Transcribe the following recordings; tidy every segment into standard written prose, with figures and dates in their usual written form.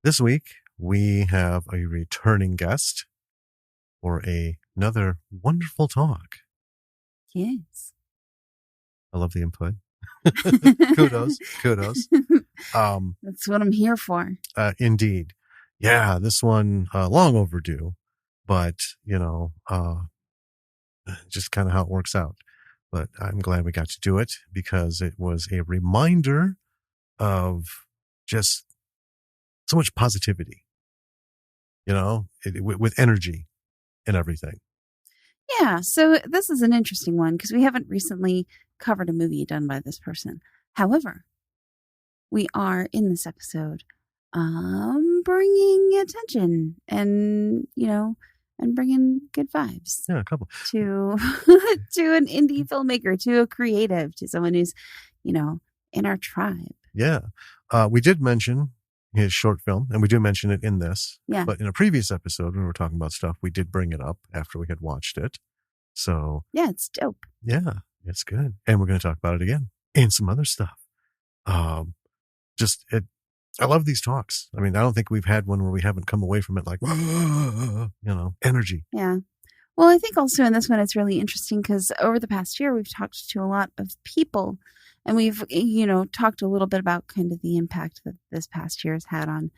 This week, we have a returning guest for another wonderful talk. Yes. I love the input. Kudos. That's what I'm here for. Indeed. Yeah, this one, long overdue, but, just kind of how it works out. But I'm glad we got to do it because it was a reminder of just so much positivity, with energy and everything. Yeah, so this is an interesting one because we haven't recently covered a movie done by this person. However, we are in this episode bringing attention and bringing good vibes. Yeah, a couple. To an indie filmmaker, to a creative, to someone who's, in our tribe. Yeah. We did mention his short film, and we do mention it in this. Yeah. But in a previous episode, when we were talking about stuff, we did bring it up after we had watched it. So yeah, it's dope. Yeah, it's good. And we're going to talk about it again and some other stuff. I love these talks. I mean, I don't think we've had one where we haven't come away from it like, energy. Yeah. Well, I think also in this one, it's really interesting because over the past year, we've talked to a lot of people and we've, talked a little bit about kind of the impact that this past year has had on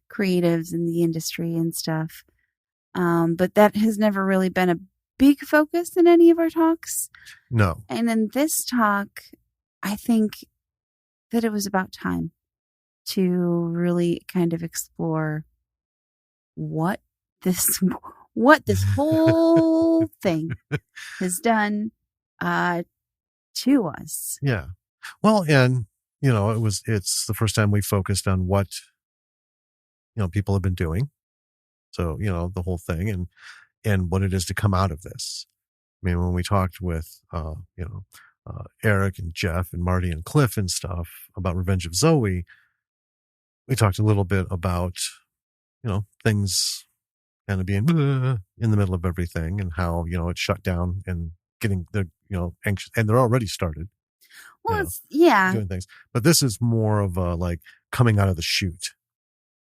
creatives in the industry and stuff. But that has never really been a big focus in any of our talks. No. And in this talk, I think that it was about time to really kind of explore what this whole thing has done to us. Yeah. Well, and it's the first time we focused on what people have been doing. So, the whole thing and what it is to come out of this. I mean, when we talked with Eric and Jeff and Marty and Cliff and stuff about Revenge of Zoe, we talked a little bit about things kind of being in the middle of everything and how it shut down and getting anxious, and they're already started. Well, doing things, but this is more of a like coming out of the chute,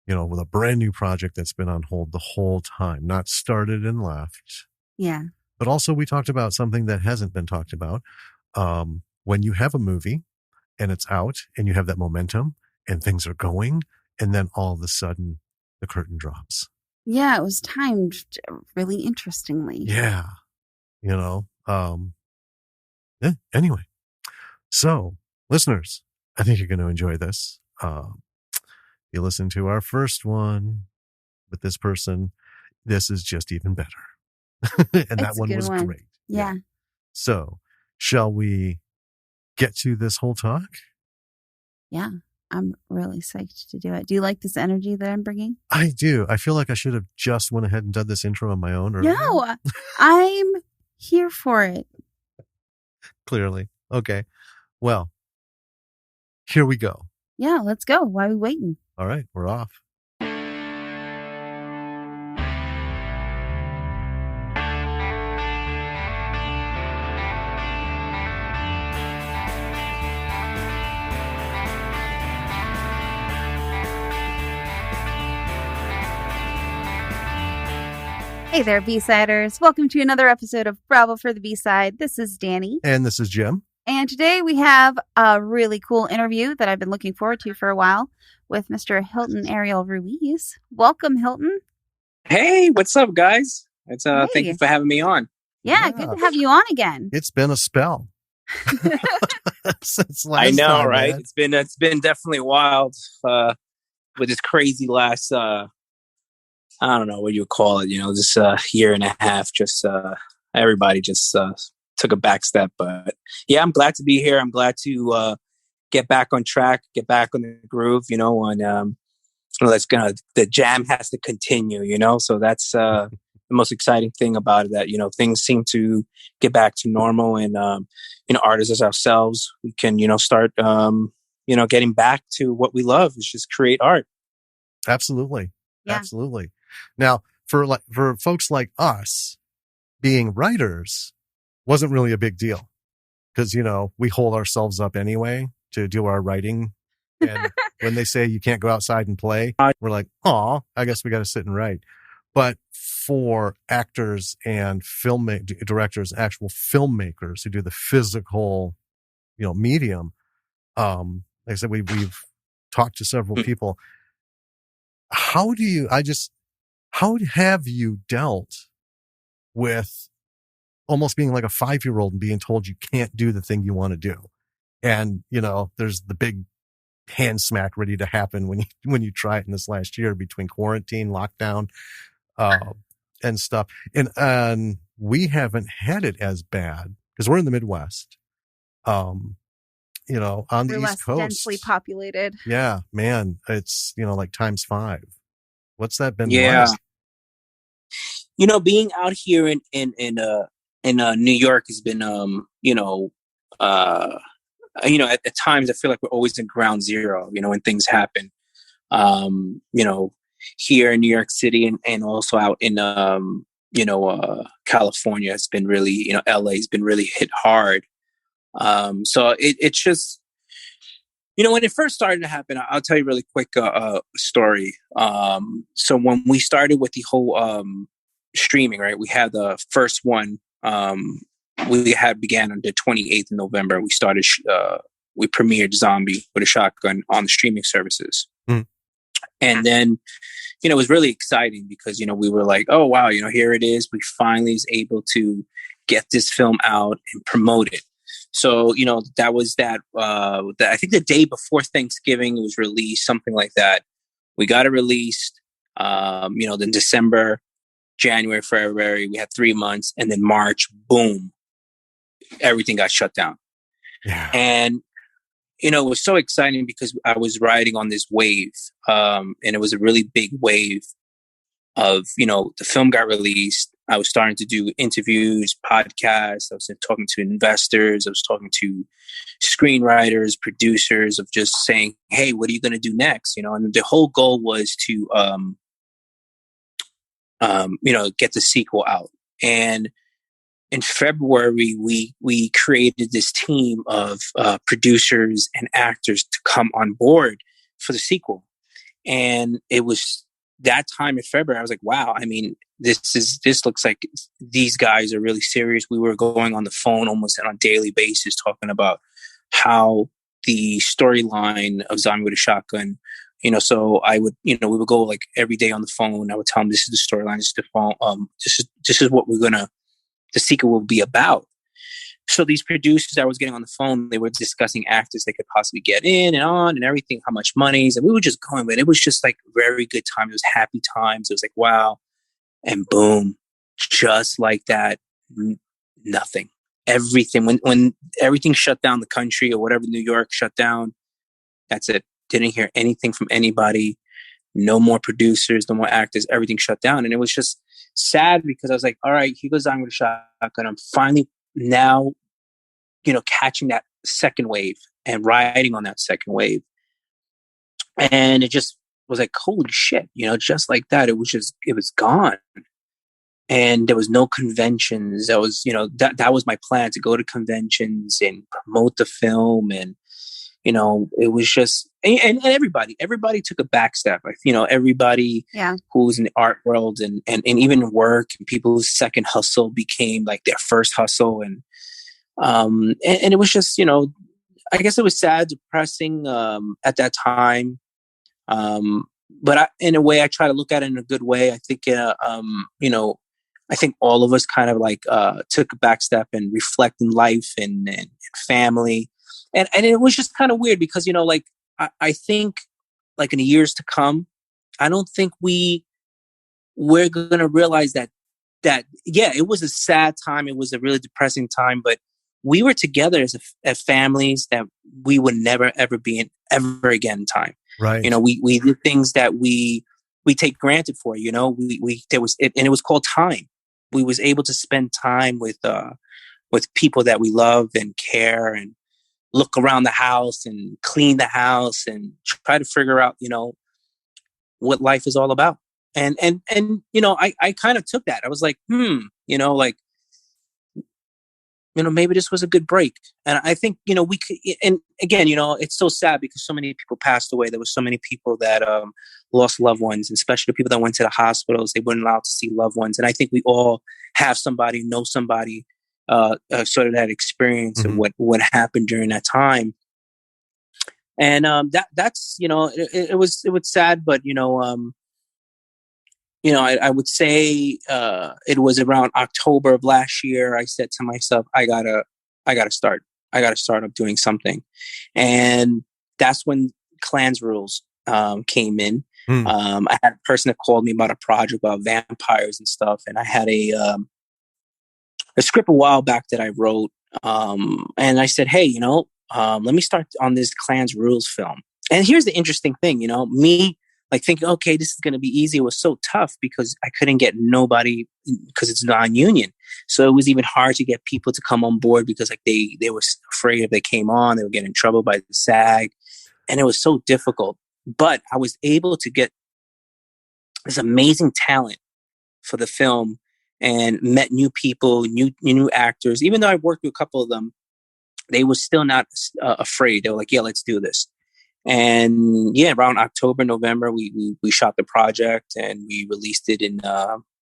with a brand new project that's been on hold the whole time, not started and left. Yeah. But also we talked about something that hasn't been talked about. When you have a movie and it's out and you have that momentum and things are going, and then all of a sudden the curtain drops. Yeah, it was timed really interestingly. Yeah. Anyway. So, listeners, I think you're going to enjoy this. You listen to our first one with this person. This is just even better. And that one was great. Yeah. So, shall we get to this whole talk? Yeah. I'm really psyched to do it. Do you like this energy that I'm bringing? I do. I feel like I should have just went ahead and done this intro on my own. No, I'm here for it. Clearly. Okay. Well, here we go. Yeah, let's go. Why are we waiting? All right, we're off. Hey there, B-Siders. Welcome to another episode of Bravo for the B-Side. This is Danny. And this is Jim. And today we have a really cool interview that I've been looking forward to for a while with Mr. Hilton Ariel Ruiz. Welcome, Hilton. Hey, what's up, guys? Thank you for having me on. Yeah, good to have you on again. It's been a spell. Since last I know, time, right? Man. It's been definitely wild with this crazy last I don't know what you would call it, this year and a half. Just everybody just took a back step. But yeah, I'm glad to be here. I'm glad to get back on track, get back on the groove, and the jam has to continue, So that's the most exciting thing about it, that, things seem to get back to normal, and, artists as ourselves, we can, start, getting back to what we love, is just create art. Absolutely. Yeah. Absolutely. Now, for folks like us, being writers wasn't really a big deal because, we hold ourselves up anyway to do our writing. And when they say you can't go outside and play, we're like, oh, I guess we got to sit and write. But for actors and directors, actual filmmakers who do the physical, medium, like I said, we've talked to several people. How have you dealt with almost being like a 5-year-old and being told you can't do the thing you want to do? And, there's the big hand smack ready to happen when you try it in this last year between quarantine, lockdown, and stuff. And we haven't had it as bad because we're in the Midwest. On the We're East less Coast, densely populated. Yeah, man, it's like times 5. What's that been Yeah. like? Being out here in New York has been at times I feel like we're always in ground zero, when things happen. Here in New York City and also out in California, it's been really, LA has been really hit hard. So it's just, when it first started to happen, I'll tell you really quick story. So when we started with the whole streaming, right, we had the first one began on the 28th of November. We started we premiered Zombie with a Shotgun on the streaming services. And then it was really exciting because we were like, oh wow, here it is, we finally is able to get this film out and promote it. So that was that I think the day before Thanksgiving it was released, something like that. We got it released then December, January, February, we had 3 months, and then March, boom, everything got shut down. Yeah. And it was so exciting because I was riding on this wave, and it was a really big wave of, the film got released. I was starting to do interviews, podcasts. I was talking to investors. I was talking to screenwriters, producers, of just saying, hey, what are you going to do next? And the whole goal was to, get the sequel out. And in February, we created this team of producers and actors to come on board for the sequel. And it was that time in February, I was like, wow, I mean, this looks like these guys are really serious. We were going on the phone almost on a daily basis talking about how the storyline of Zombie with a Shotgun, so I would, we would go like every day on the phone. I would tell them, this is the storyline, this is the phone, this is what the sequel will be about. So these producers I was getting on the phone, they were discussing actors they could possibly get in and on and everything, how much money. And we were just going, but it was just like very good time. It was happy times. It was like, wow. And boom, just like that, nothing. Everything, when everything shut down the country or whatever, New York shut down, that's it. Didn't hear anything from anybody. No more producers, no more actors, everything shut down. And it was just sad because I was like, all right, here goes I'm with a Shotgun. I'm finally now, catching that second wave and riding on that second wave. And it just was like, holy shit, just like that. It was gone. And there was no conventions. That was, that was my plan, to go to conventions and promote the film. And, it was just, and everybody took a back step. Everybody who's in the art world and even work, and people's second hustle became like their first hustle. And it was just, I guess it was sad, depressing, at that time. But in a way, I try to look at it in a good way. I think, I think all of us kind of like, took a back step and reflect in life and family. And it was just kind of weird because, I think like in the years to come, I don't think we're going to realize that, yeah, it was a sad time. It was a really depressing time, but we were together as families that we would never, ever be in ever again in time. Right. We did things that we take granted for, there was, and it was called time. We was able to spend time with people that we love and care, and look around the house and clean the house and try to figure out, what life is all about. And I kind of took that. I was like, like maybe this was a good break. And I think, we could, and again, it's so sad because so many people passed away. There were so many people that lost loved ones, especially people that went to the hospitals. They weren't allowed to see loved ones. And I think we all have somebody, know somebody, sort of that experience of what happened during that time. And that's, it was sad, but, I would say it was around October of last year. I said to myself, I gotta start up doing something, and that's when Klanz Rules came in. I had a person that called me about a project about vampires and stuff, and I had a script a while back that I wrote, and I said, hey, let me start on this Klanz Rules film. And here's the interesting thing, me. Like thinking, okay, this is going to be easy. It was so tough because I couldn't get nobody because it's non-union. So it was even hard to get people to come on board because like they were afraid if they came on, they would get in trouble by the SAG. And it was so difficult. But I was able to get this amazing talent for the film and met new people, new actors. Even though I worked with a couple of them, they were still not afraid. They were like, yeah, let's do this. And yeah, around October, November, we shot the project and we released it in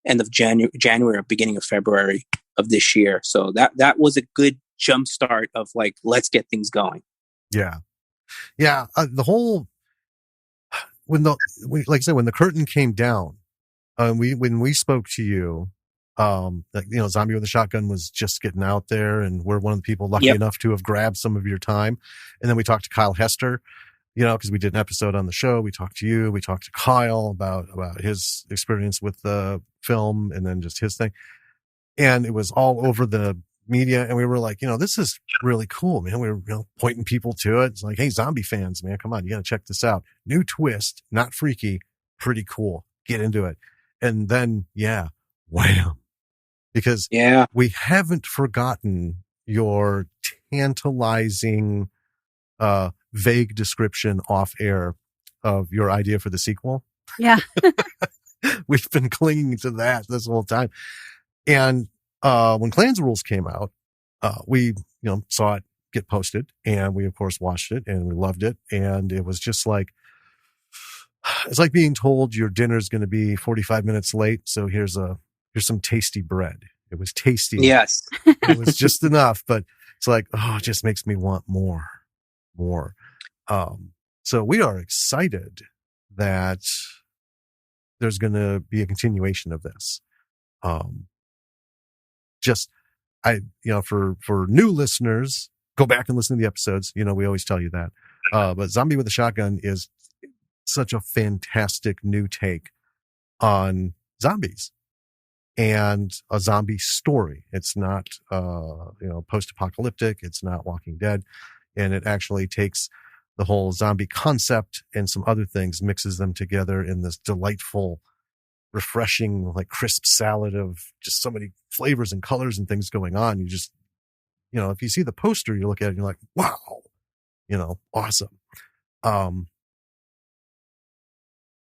end of January or beginning of February of this year. So that was a good jump start of like, let's get things going. Yeah. Yeah. The whole, like I said, when the curtain came down, when we spoke to you, Zombie with a Shotgun was just getting out there and we're one of the people lucky enough to have grabbed some of your time. And then we talked to Kyle Hester, because we did an episode on the show. We talked to you, we talked to Kyle about his experience with the film and then just his thing. And it was all over the media. And we were like, this is really cool, man. We were pointing people to it. It's like, hey, zombie fans, man, come on, you got to check this out. New twist, not freaky, pretty cool. Get into it. And then, wham. Because we haven't forgotten your tantalizing, vague description off air of your idea for the sequel. Yeah. We've been clinging to that this whole time. And when Klanz Rules came out, we saw it get posted and we of course watched it and we loved it. And it was just like, it's like being told your dinner's going to be 45 minutes late. So here's some tasty bread. It was tasty. Yes. It was just enough, but it's like, it just makes me want more. So we are excited that there's going to be a continuation of this. For new listeners, go back and listen to the episodes. We always tell you that. But Zombie with a Shotgun is such a fantastic new take on zombies and a zombie story. It's not, post-apocalyptic. It's not Walking Dead. And it actually takes the whole zombie concept and some other things, mixes them together in this delightful, refreshing, like crisp salad of just so many flavors and colors and things going on. You just, if you see the poster, you look at it and you're like, wow, awesome.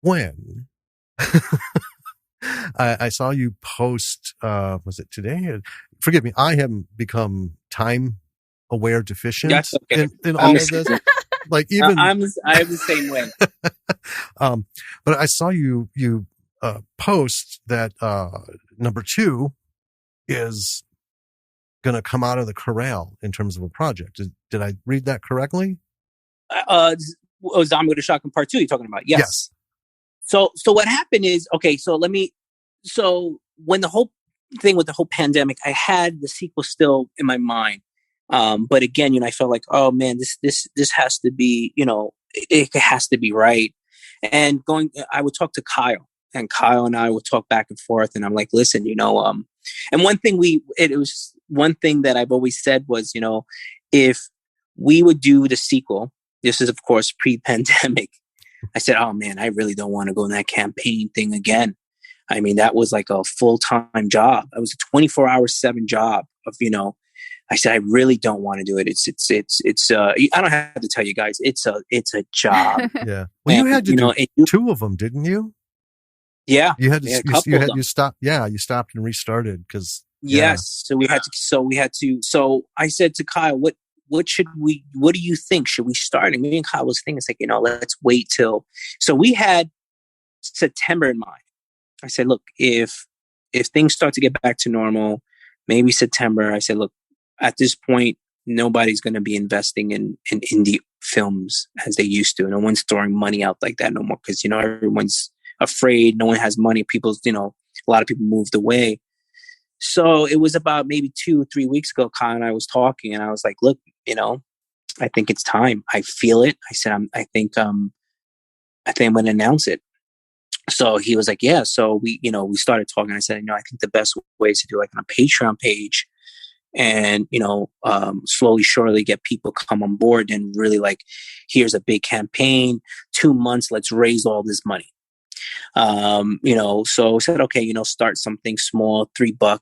When I saw you post, was it today? Forgive me. I haven't become time aware deficient in all of this. Like even I'm the same way. But I saw you post that number 2 is going to come out of the corral in terms of a project. Did I read that correctly? Zombie with a Shotgun Part 2 you're talking about? Yes. So what happened is, so when the whole thing with the whole pandemic, I had the sequel still in my mind. But again, I felt like, oh man, this has to be, it has to be right. And I would talk to Kyle and Kyle and I would talk back and forth. And I'm like, listen, and one thing it was one thing that I've always said was, if we would do the sequel, this is of course pre-pandemic. I said, oh man, I really don't want to go in that campaign thing again. I mean, that was like a full-time job. It was a 24/7 job of, I said, I really don't want to do it. It's I don't have to tell you guys, it's a job. Yeah. Well, you had to do 2 of them, didn't you? Yeah. You had to, you stopped and restarted because Yeah. Yes. So I said to Kyle, what do you think? Should we start? And me and Kyle was thinking, it's like, let's wait till, so we had September in mind. I said, look, if things start to get back to normal, maybe September, I said, look, at this point, nobody's going to be investing in indie films as they used to. No one's throwing money out like that no more because, everyone's afraid. No one has money. A lot of people moved away. So it was about maybe 2 or 3 weeks ago, Kyle and I was talking, and I was like, look, I think it's time. I feel it. I said, I think I'm going to announce it. So he was like, yeah. So we started talking. I said, I think the best way is to do like on a Patreon page and, slowly, surely get people come on board and really like, here's a big campaign, 2 months, let's raise all this money. So I said, okay, start something small, $3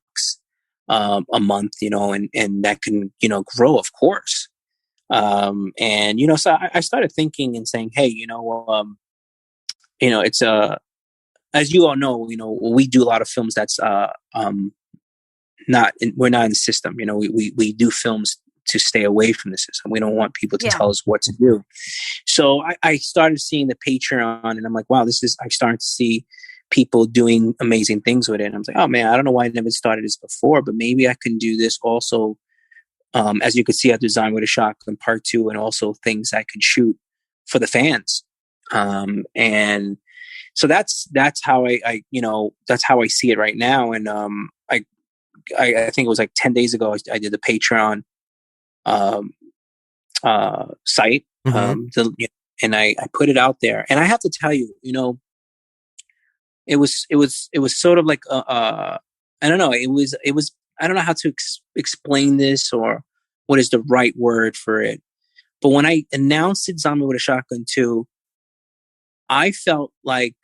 a month, and that can, grow, of course. So I started thinking and saying, hey, it's as you all know, we do a lot of films that's we're not in the system. We do films to stay away from the system. We don't want people to tell us what to do. So I started seeing the Patreon, and I'm like, wow, I started to see people doing amazing things with it. And I was like, oh man, I don't know why I never started this before, but maybe I can do this also. As you could see, I designed with a shotgun part 2, and also things I could shoot for the fans. And so that's how that's how I see it right now. And I think it was like 10 days ago I did the Patreon site, and I put it out there. And I have to tell you, it was sort of like I don't know. It was I don't know how to explain this or what is the right word for it. But when I announced it, Zombie with a Shotgun 2, I felt like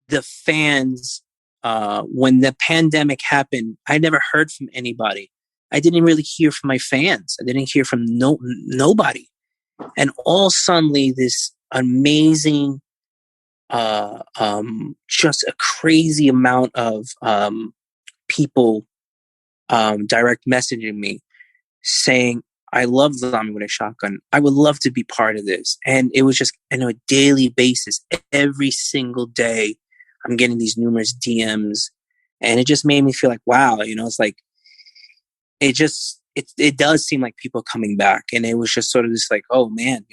the fans, when the pandemic happened, I never heard from anybody. I didn't really hear from my fans. I didn't hear from nobody. And all suddenly this amazing, just a crazy amount of people direct messaging me saying, I love Zombie with a Shotgun. I would love to be part of this. And it was just on a daily basis, every single day, I'm getting these numerous DMs. And it just made me feel like, wow, it's like, it does seem like people coming back. And it was just sort of this like, oh man,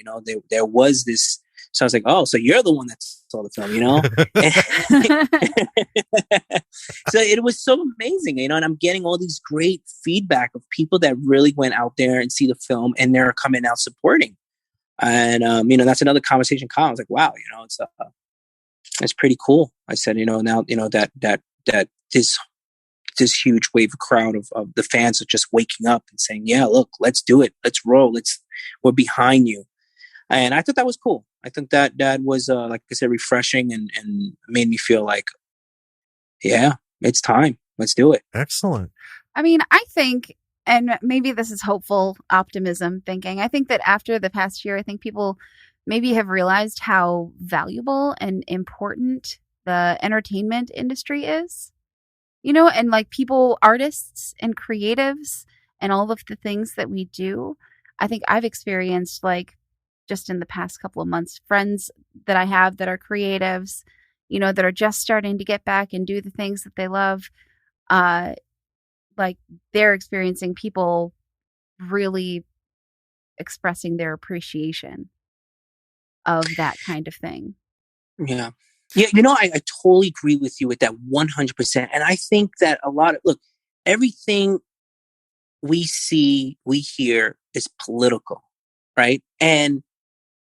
there was this. So I was like, oh, so you're the one that saw the film, So it was so amazing, and I'm getting all these great feedback of people that really went out there and see the film, and they're coming out supporting. And, that's another conversation. Kyle, I was like, wow, it's pretty cool. I said, now, that this huge wave of crowd of the fans are just waking up and saying, yeah, look, let's do it. Let's roll. We're behind you. And I thought that was cool. I think that was, like I said, refreshing and made me feel like, yeah, it's time. Let's do it. Excellent. I mean, I think, and maybe this is hopeful optimism thinking, I think that after the past year, I think people maybe have realized how valuable and important the entertainment industry is, and like people, artists and creatives and all of the things that we do. I think I've experienced, like, just in the past couple of months, friends that I have that are creatives, that are just starting to get back and do the things that they love. Like, they're experiencing people really expressing their appreciation of that kind of thing. Yeah. Yeah. I totally agree with you with that 100%. And I think that everything we see, we hear is political, right? And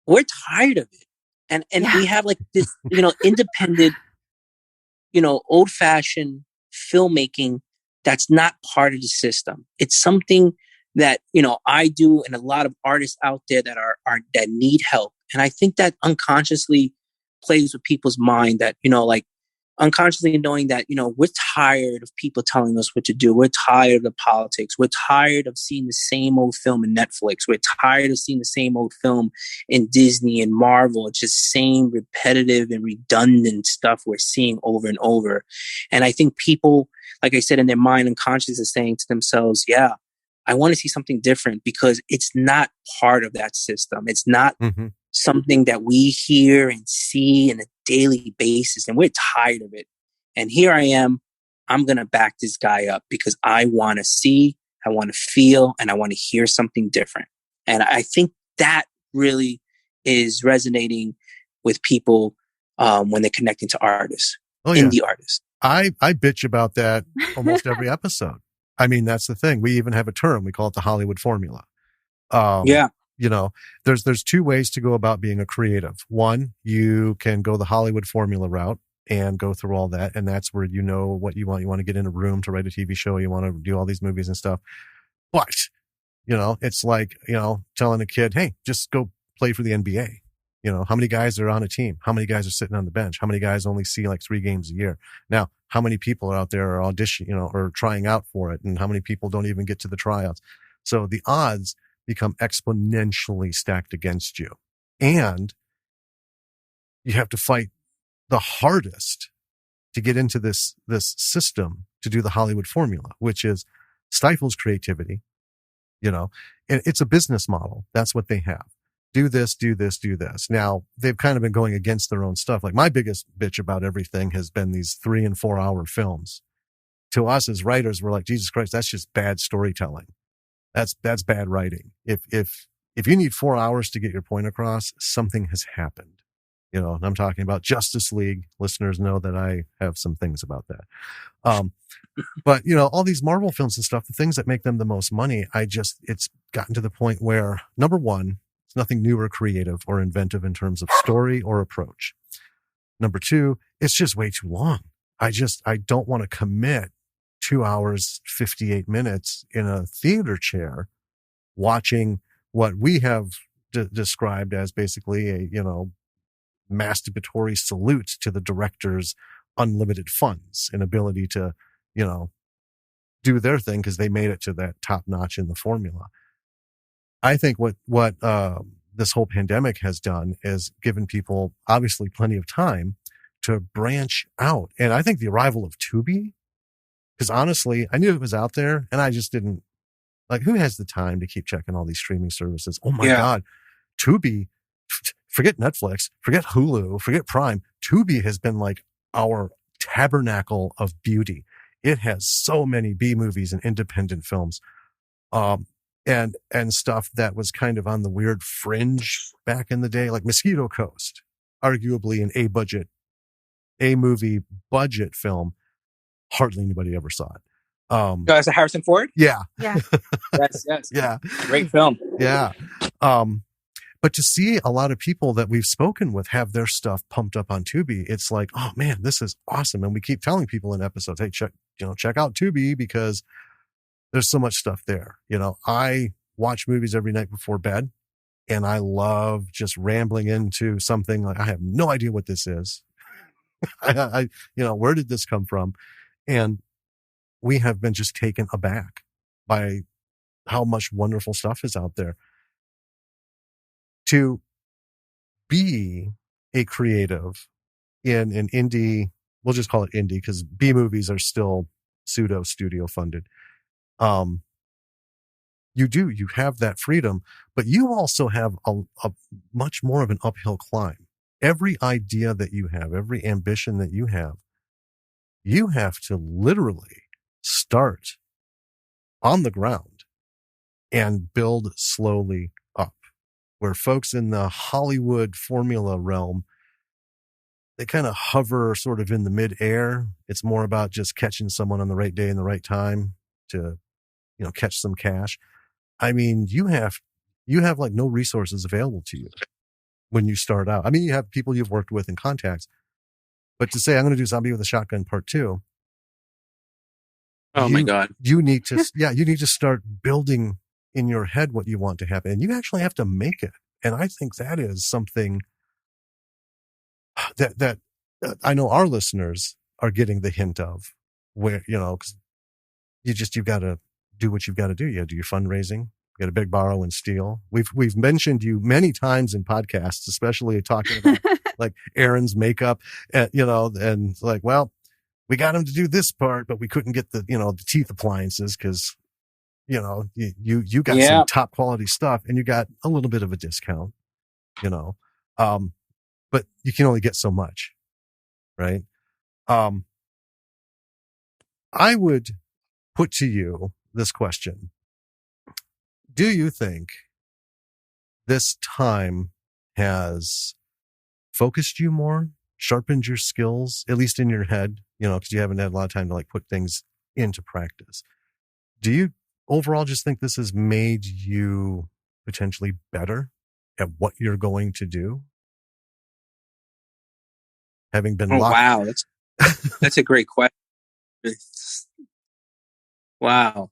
we're tired of it. And we have like this, independent, old fashioned filmmaking that's not part of the system. It's something that, I do, and a lot of artists out there that are that need help. And I think that unconsciously plays with people's mind that, unconsciously knowing that, we're tired of people telling us what to do. We're tired of the politics. We're tired of seeing the same old film in Netflix. We're tired of seeing the same old film in Disney and Marvel. It's just same repetitive and redundant stuff we're seeing over and over. And I think people, like I said, in their mind unconscious is saying to themselves, yeah, I want to see something different because it's not part of that system. It's not something that we hear and see on a daily basis, and we're tired of it. And here I am. I'm going to back this guy up because I want to see, I want to feel, and I want to hear something different. And I think that really is resonating with people when they're connecting to artists, indie artists. I bitch about that almost every episode. I mean, that's the thing. We even have a term. We call it the Hollywood formula. There's two ways to go about being a creative. One, you can go the Hollywood formula route and go through all that. And that's where you know what you want. You want to get in a room to write a TV show. You want to do all these movies and stuff. But, it's like, telling a kid, hey, just go play for the NBA. How many guys are on a team? How many guys are sitting on the bench? How many guys only see like 3 games a year? Now, how many people are out there are auditioning, or trying out for it? And how many people don't even get to the tryouts? So the odds become exponentially stacked against you. And you have to fight the hardest to get into this system to do the Hollywood formula, which is stifles creativity, and it's a business model. That's what they have. Do this, do this, do this. Now, they've kind of been going against their own stuff. Like my biggest bitch about everything has been these 3 and 4 hour films. To us as writers, we're like, Jesus Christ, that's just bad storytelling. That's bad writing. If you need 4 hours to get your point across, something has happened. And I'm talking about Justice League. Listeners know that I have some things about that. But all these Marvel films and stuff, the things that make them the most money, it's gotten to the point where, number one, it's nothing new or creative or inventive in terms of story or approach. Number two, it's just way too long. I don't want to commit 2 hours, 58 minutes in a theater chair watching what we have described as basically a, masturbatory salute to the director's unlimited funds and ability to, do their thing because they made it to that top notch in the formula. I think what this whole pandemic has done is given people obviously plenty of time to branch out. And I think the arrival of Tubi, because honestly, I knew it was out there and I just didn't, like, who has the time to keep checking all these streaming services? Oh my God, Tubi, forget Netflix, forget Hulu, forget Prime. Tubi has been like our tabernacle of beauty. It has so many B movies and independent films. And stuff that was kind of on the weird fringe back in the day, like Mosquito Coast, arguably an A movie budget film. Hardly anybody ever saw it. That's a Harrison Ford? Yeah. Yes. Yeah. Great film. Yeah. But to see a lot of people that we've spoken with have their stuff pumped up on Tubi, it's like, oh man, this is awesome. And we keep telling people in episodes, hey, check out Tubi because there's so much stuff there. I watch movies every night before bed and I love just rambling into something like, I have no idea what this is. Where did this come from? And we have been just taken aback by how much wonderful stuff is out there. To be a creative in an indie, we'll just call it indie because B movies are still pseudo studio funded. You have that freedom, but you also have a much more of an uphill climb. Every idea that you have, every ambition that you have to literally start on the ground and build slowly up. Where folks in the Hollywood formula realm, they kind of hover sort of in the mid-air. It's more about just catching someone on the right day and the right time to, catch some cash. I mean, you have like no resources available to you when you start out. I mean, you have people you've worked with in contacts, but to say, I'm going to do Zombie with a Shotgun Part 2. Oh my God. You need to start building in your head what you want to happen. And you actually have to make it. And I think that is something that I know our listeners are getting the hint of where, you know, 'cause you've got to do what you've got to do. You got to do your fundraising. You got to big, borrow, and steal. We've mentioned you many times in podcasts, especially talking about like Aaron's makeup, you know, and like, well, we got him to do this part, but we couldn't get the, you know, the teeth appliances because, you know, you got some top quality stuff and you got a little bit of a discount, you know, but you can only get so much, right? I would put to you this question. Do you think this time has focused you more, sharpened your skills, at least in your head, you know, because you haven't had a lot of time to like put things into practice? Do you overall just think this has made you potentially better at what you're going to do? Having been locked. Wow, that's a great question. Wow.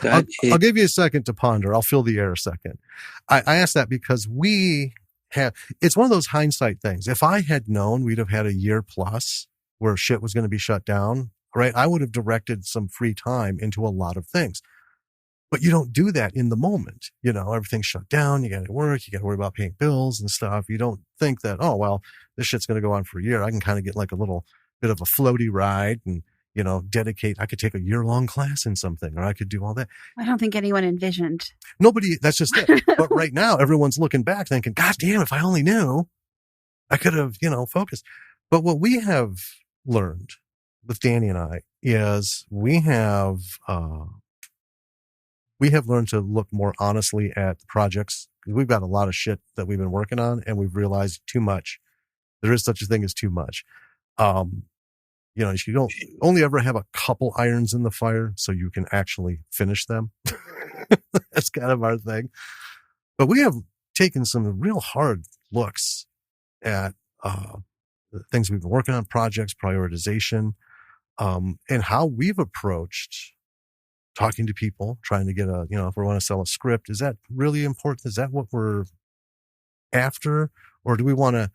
I'll give you a second to ponder. I'll fill the air a second. I asked that because it's one of those hindsight things. If I had known we'd have had a year plus where shit was going to be shut down, right, I would have directed some free time into a lot of things. But you don't do that in the moment. You know, everything's shut down. You got to work. You got to worry about paying bills and stuff. You don't think that, oh, well, this shit's going to go on for a year. I can kind of get like a little bit of a floaty ride and, you know, I could take a year-long class in something, or I could do all that. I don't think anyone envisioned. Nobody, that's just it. But right now, everyone's looking back thinking, God damn, if I only knew, I could have, you know, focused. But what we have learned with Danny and I is we have learned to look more honestly at the projects. We've got a lot of shit that we've been working on, and we've realized too much. There is such a thing as too much. You know, you don't only ever have a couple irons in the fire so you can actually finish them. That's kind of our thing. But we have taken some real hard looks at the things we've been working on, projects, prioritization, and how we've approached talking to people, trying to get if we want to sell a script. Is that really important? Is that what we're after? Or do we want to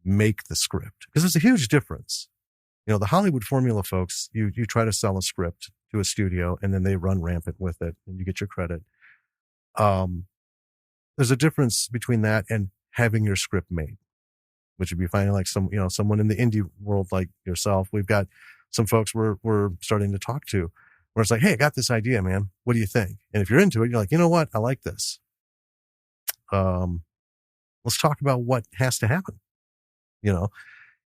make the script? Because there's a huge difference. You know, the Hollywood formula folks, you try to sell a script to a studio and then they run rampant with it and you get your credit. There's a difference between that and having your script made, which would be finding like someone in the indie world like yourself. We've got some folks we're starting to talk to where it's like, hey, I got this idea, man. What do you think? And if you're into it, you're like, you know what? I like this. Let's talk about what has to happen, you know?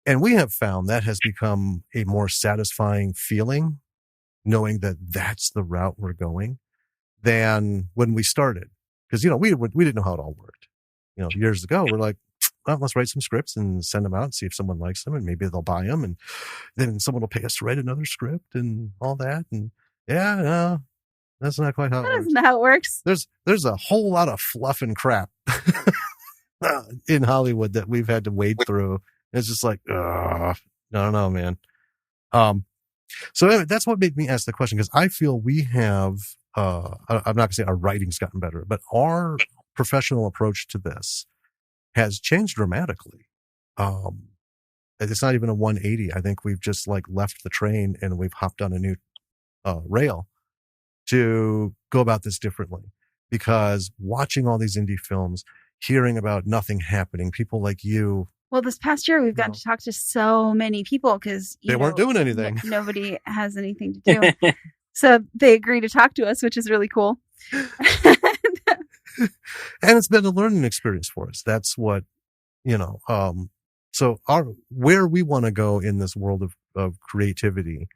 And we have found that has become a more satisfying feeling, knowing that that's the route we're going, than when we started. Because, you know, we didn't know how it all worked. You know, years ago, we're like, well, let's write some scripts and send them out and see if someone likes them and maybe they'll buy them. And then someone will pay us to write another script and all that. And yeah, no, that's not quite how it works. That isn't how it works. There's a whole lot of fluff and crap in Hollywood that we've had to wade through. It's just like, I don't know, man. So anyway, that's what made me ask the question, because I feel we have, I'm not going to say our writing's gotten better, but our professional approach to this has changed dramatically. It's not even a 180. I think we've just like left the train and we've hopped on a new rail to go about this differently, because watching all these indie films, hearing about nothing happening, people like you. Well, this past year, we've gotten to talk to so many people because they weren't doing anything. Nobody has anything to do. So they agree to talk to us, which is really cool. And it's been a learning experience for us. That's what, you know, so where we want to go in this world of creativity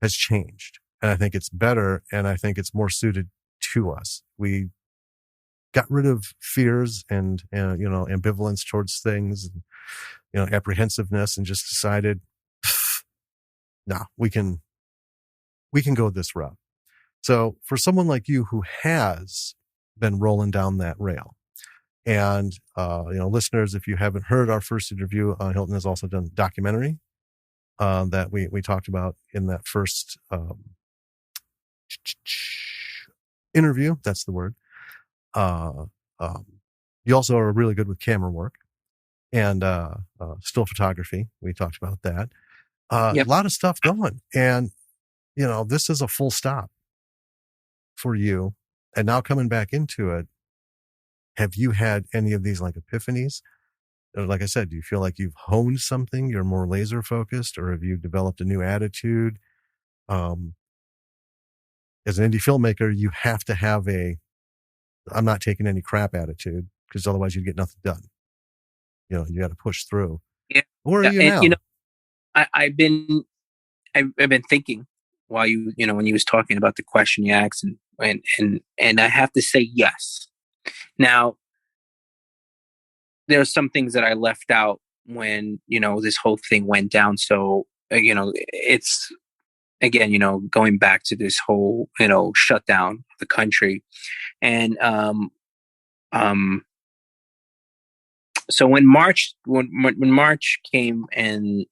has changed. And I think it's better. And I think it's more suited to us. We got rid of fears and ambivalence towards things, and, you know, apprehensiveness, and just decided, no, we can go this route. So for someone like you who has been rolling down that rail, and, listeners, if you haven't heard our first interview, Hilton has also done a documentary, that we talked about in that first, interview. That's the word. You also are really good with camera work. and still photography. We talked about that. Yep. A lot of stuff going. And, this is a full stop for you. And now coming back into it, have you had any of these like epiphanies? Or like I said, do you feel like you've honed something? You're more laser focused, or have you developed a new attitude? As an indie filmmaker, you have to have I'm not taking any crap attitude, because otherwise you'd get nothing done. You got to push through. Yeah. Where are you now? I've been thinking while when you was talking about the question you asked, and I have to say yes. Now, there are some things that I left out when, this whole thing went down. So, it's, again, going back to this whole, shutdown of the country. And, so when March came and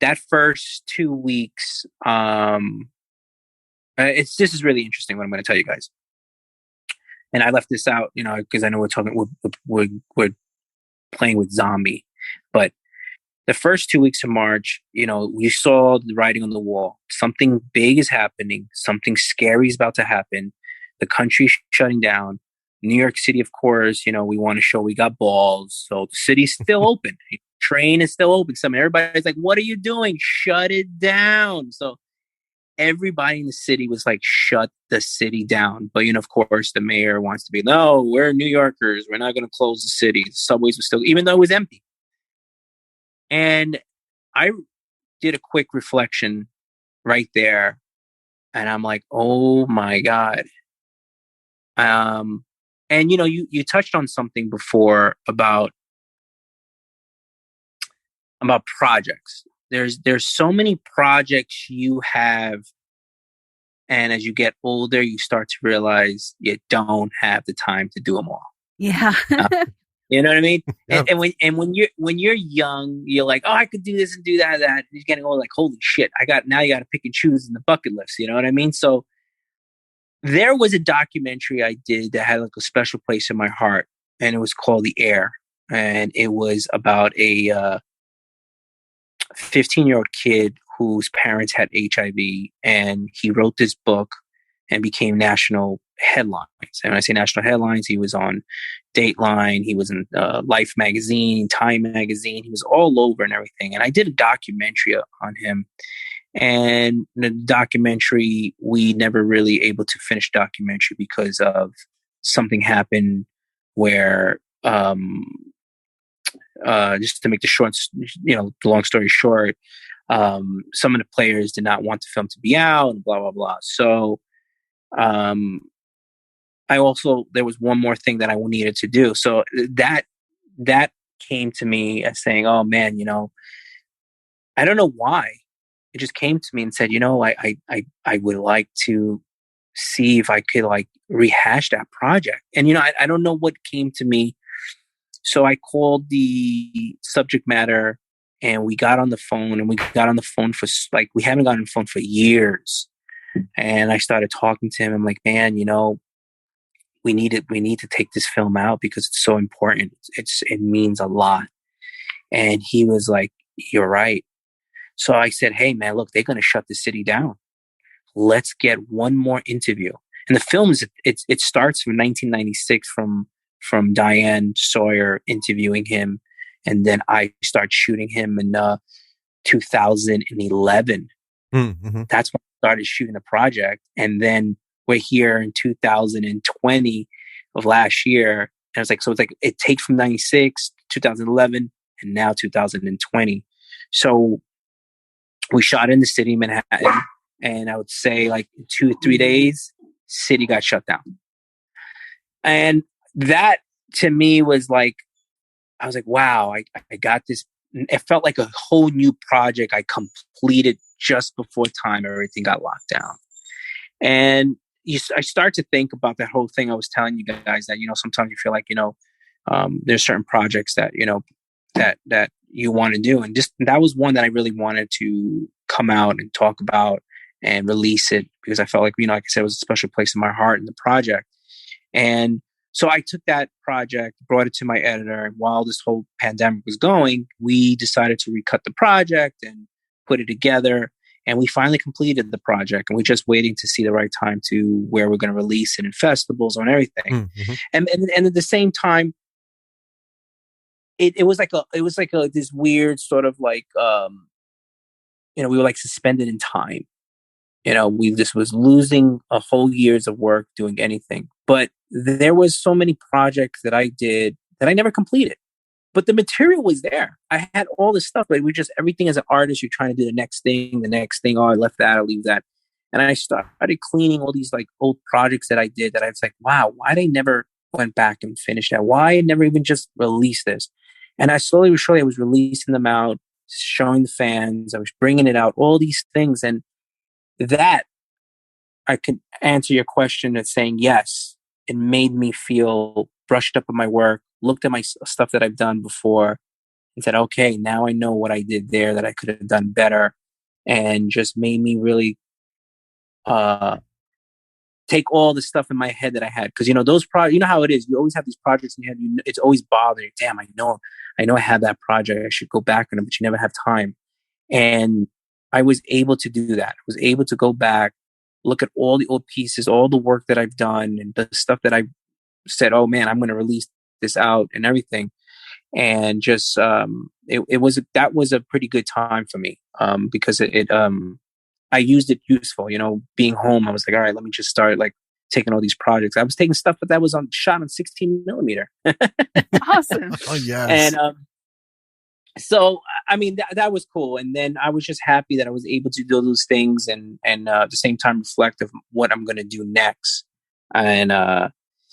that first 2 weeks, this is really interesting what I'm going to tell you guys. And I left this out, because I know we're playing with zombie, but the first 2 weeks of March, we saw the writing on the wall. Something big is happening. Something scary is about to happen. The country's shutting down. New York City, of course, we want to show we got balls. So the city's still open. Train is still open. Everybody's like, what are you doing? Shut it down. So everybody in the city was like, shut the city down. But, of course, the mayor wants to be, no, we're New Yorkers. We're not going to close the city. The subways were still, even though it was empty. And I did a quick reflection right there. And I'm like, oh, my God. And, you touched on something before about projects. There's so many projects you have, and as you get older, you start to realize you don't have the time to do them all. Yeah. You know what I mean? Yeah. And when you're young, you're like, oh, I could do this and do that. And you're getting old, like, holy shit! Now you got to pick and choose in the bucket list. You know what I mean? So there was a documentary I did that had like a special place in my heart, and it was called The Air, and it was about a 15-year-old kid whose parents had HIV, and he wrote this book and became national headlines. And when I say national headlines, he was on Dateline, he was in Life magazine, Time magazine, he was all over and everything. And I did a documentary on him. And the documentary, we never really able to finish documentary because of something happened where, just to make the long story short, some of the players did not want the film to be out and blah, blah, blah. So, there was one more thing that I needed to do. So that came to me as saying, oh man, I don't know why. It just came to me and said, I would like to see if I could like rehash that project. And, I don't know what came to me. So I called the subject matter and we got on the phone, and we got on the phone for like, we haven't gotten on the phone for years. And I started talking to him. I'm like, man, we need to take this film out because it's so important. It means a lot. And he was like, you're right. So I said, hey man, look, they're going to shut the city down. Let's get one more interview. And the film it starts from 1996 from Diane Sawyer interviewing him. And then I start shooting him in 2011. Mm-hmm. That's when I started shooting the project. And then we're here in 2020 of last year. And it's like, so it's like, it takes from 96, 2011, and now 2020. So we shot in the city of Manhattan, and I would say like 2 or 3 days, city got shut down. And that to me was like, I was like, wow, I got this. It felt like a whole new project I completed just before time everything got locked down. And I start to think about that whole thing I was telling you guys that, sometimes you feel like, there's certain projects that, that you want to do. And just that was one that I really wanted to come out and talk about and release it because I felt like, like I said, it was a special place in my heart in the project. And So I took that project, brought it to my editor, and while this whole pandemic was going, we decided to recut the project and put it together. And we finally completed the project, and we're just waiting to see the right time to where we're going to release it in festivals and everything. Mm-hmm. And at the same time, it was like this weird sort of like we were like suspended in time. We just was losing a whole years of work doing anything. But there was so many projects that I did that I never completed. But the material was there. I had all this stuff, but we just, everything as an artist, you're trying to do the next thing. Oh, I left that, I leave that. And I started cleaning all these like old projects that I did that I was like, wow, why they never went back and finished that? Why I never even just released this? And I slowly but surely, I was releasing them out, showing the fans, I was bringing it out, all these things. And that, I can answer your question at saying yes, it made me feel brushed up on my work, looked at my stuff that I've done before and said, okay, now I know what I did there that I could have done better, and just made me really take all the stuff in my head that I had. Because, those projects, you know how it is. You always have these projects in your head. It's always bothering you. Damn, I know I had that project. I should go back on it, but you never have time. And I was able to do that. I was able to go back, look at all the old pieces, all the work that I've done, and the stuff that I said, oh man, I'm going to release this out and everything. And just, that was a pretty good time for me. Because I used it useful, being home. I was like, all right, let me just start like taking all these projects. I was taking stuff, but that was shot on 16 millimeter. Awesome. Oh yes. And, so, I mean, that was cool. And then I was just happy that I was able to do those things and at the same time reflect of what I'm going to do next. And,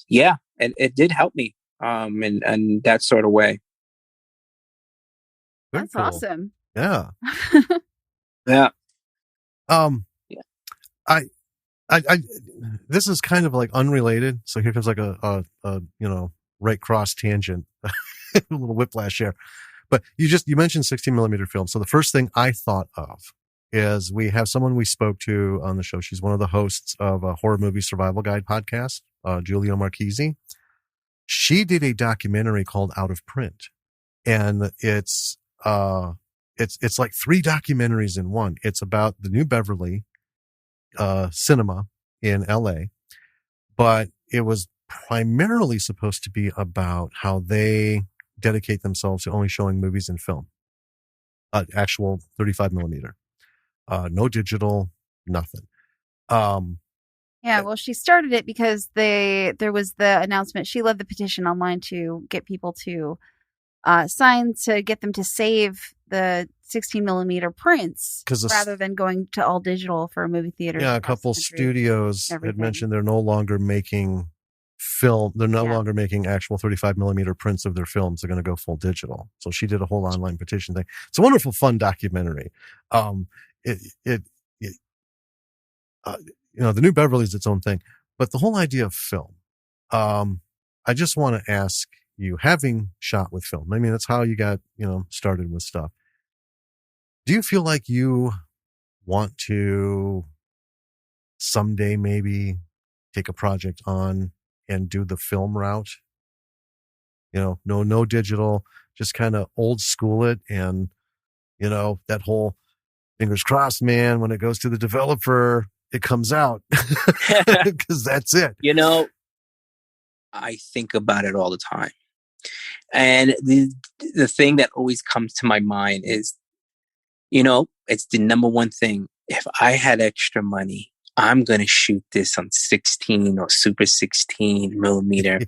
yeah, it did help me, in that sort of way. Very That's cool. awesome. Yeah. Yeah. Yeah. I this is kind of like unrelated. So here comes like a right cross tangent, a little whiplash here. But you mentioned 16 millimeter film. So the first thing I thought of is we have someone we spoke to on the show. She's one of the hosts of a horror movie survival guide podcast, Giulio Marchese. She did a documentary called Out of Print, and it's like 3 documentaries in one. It's about the New Beverly cinema in LA, but it was primarily supposed to be about how they dedicate themselves to only showing movies in film, actual 35 millimeter, no digital, nothing. Yeah, well, she started it because there was the announcement. She led the petition online to get people to sign to get them to save the 16 millimeter prints rather than going to all digital for a movie theater. Yeah, a couple studios had mentioned they're no longer making film. They're no longer making actual 35 millimeter prints of their films. They're going to go full digital. So she did a whole online petition thing. It's a wonderful, fun documentary. The New Beverly is its own thing, but the whole idea of film, I just want to ask you, having shot with film, I mean, that's how you got, started with stuff. Do you feel like you want to someday maybe take a project on and do the film route? No digital, just kind of old school it. And, that whole fingers crossed, man, when it goes to the developer, it comes out because that's it. I think about it all the time. And the thing that always comes to my mind is, it's the number one thing. If I had extra money, I'm going to shoot this on 16 or super 16 millimeter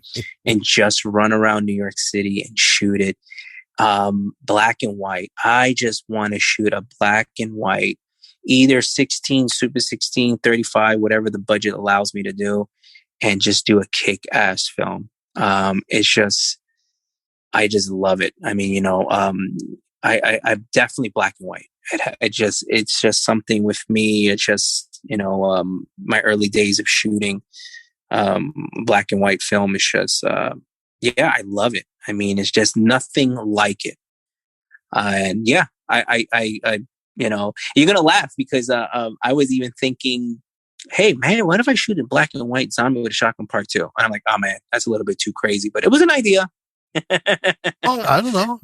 and just run around New York City and shoot it black and white. I just want to shoot a black and white, either 16, super 16, 35, whatever the budget allows me to do, and just do a kick-ass film. I just love it. I mean, I'm definitely black and white. It's just something with me. It's just, my early days of shooting black and white film is just, I love it. I mean, it's just nothing like it. And yeah, I you're going to laugh because I was even thinking hey man, what if I shoot in black and white zombie with a shotgun part 2? And I'm like, oh man, that's a little bit too crazy, but it was an idea. Oh, I don't know.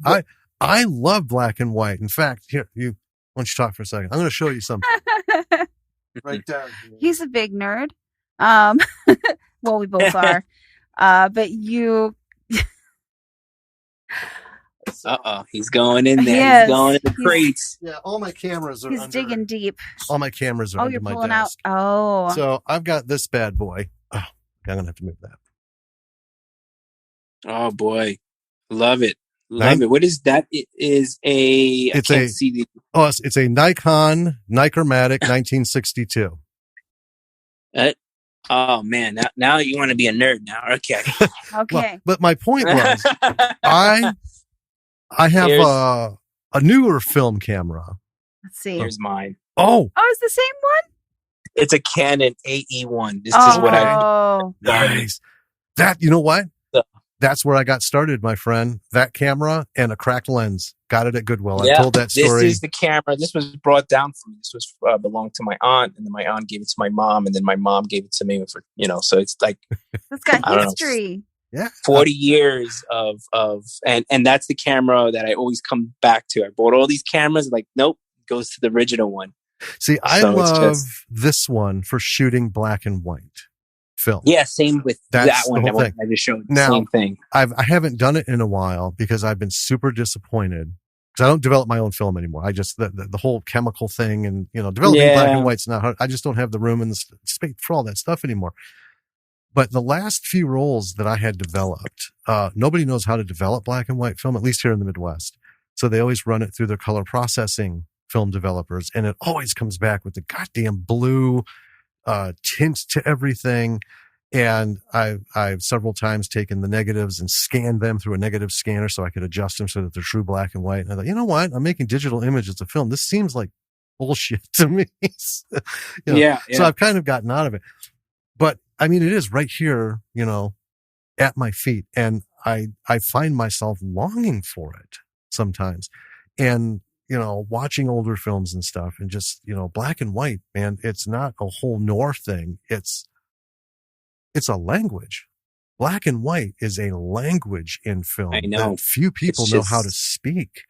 I love black and white. In fact, here, why don't you talk for a second? I'm going to show you something. Right down here. He's a big nerd. Well, we both are. But you. He's going in there. He's going in the crates. Yeah, all my cameras are. He's digging deep. All my cameras are under my desk. Oh, you're pulling out. Oh. So I've got this bad boy. Oh, I'm gonna have to move that. Oh boy, love it. Love it. What is that? It is a. It's it's a Nikon Nikermatic 1962. Oh man, now you want to be a nerd now. Okay. Okay. Well, but my point was, I have a newer film camera. Let's see. Here's mine. Oh, it's the same one? It's a Canon AE1. This is what nice. That, you know what? That's where I got started, my friend. That camera and a cracked lens. Got it at Goodwill. I told that story. This is the camera. This was brought down for me. This was belonged to my aunt, and then my aunt gave it to my mom, and then my mom gave it to me for, so it's like it's got history. Yeah. 40 years of and that's the camera that I always come back to. I bought all these cameras, like, nope, it goes to the original one. See, I love this one for shooting black and white film. Yeah, same with that one. I just showed now, same thing. I haven't done it in a while because I've been super disappointed because I don't develop my own film anymore. I just the whole chemical thing and developing black and white's not hard. I just don't have the room and the space for all that stuff anymore. But the last few rolls that I had developed, nobody knows how to develop black and white film, at least here in the Midwest. So they always run it through their color processing film developers, and it always comes back with the goddamn blue tint to everything. And I've several times taken the negatives and scanned them through a negative scanner so I could adjust them so that they're true black and white. And I thought, you know what? I'm making digital images of film. This seems like bullshit to me. So I've kind of gotten out of it. But I mean, it is right here, at my feet. And I find myself longing for it sometimes. And, watching older films and stuff and just, black and white, man, it's not a whole noir thing. It's a language. Black and white is a language in film. I know. That few people know how to speak.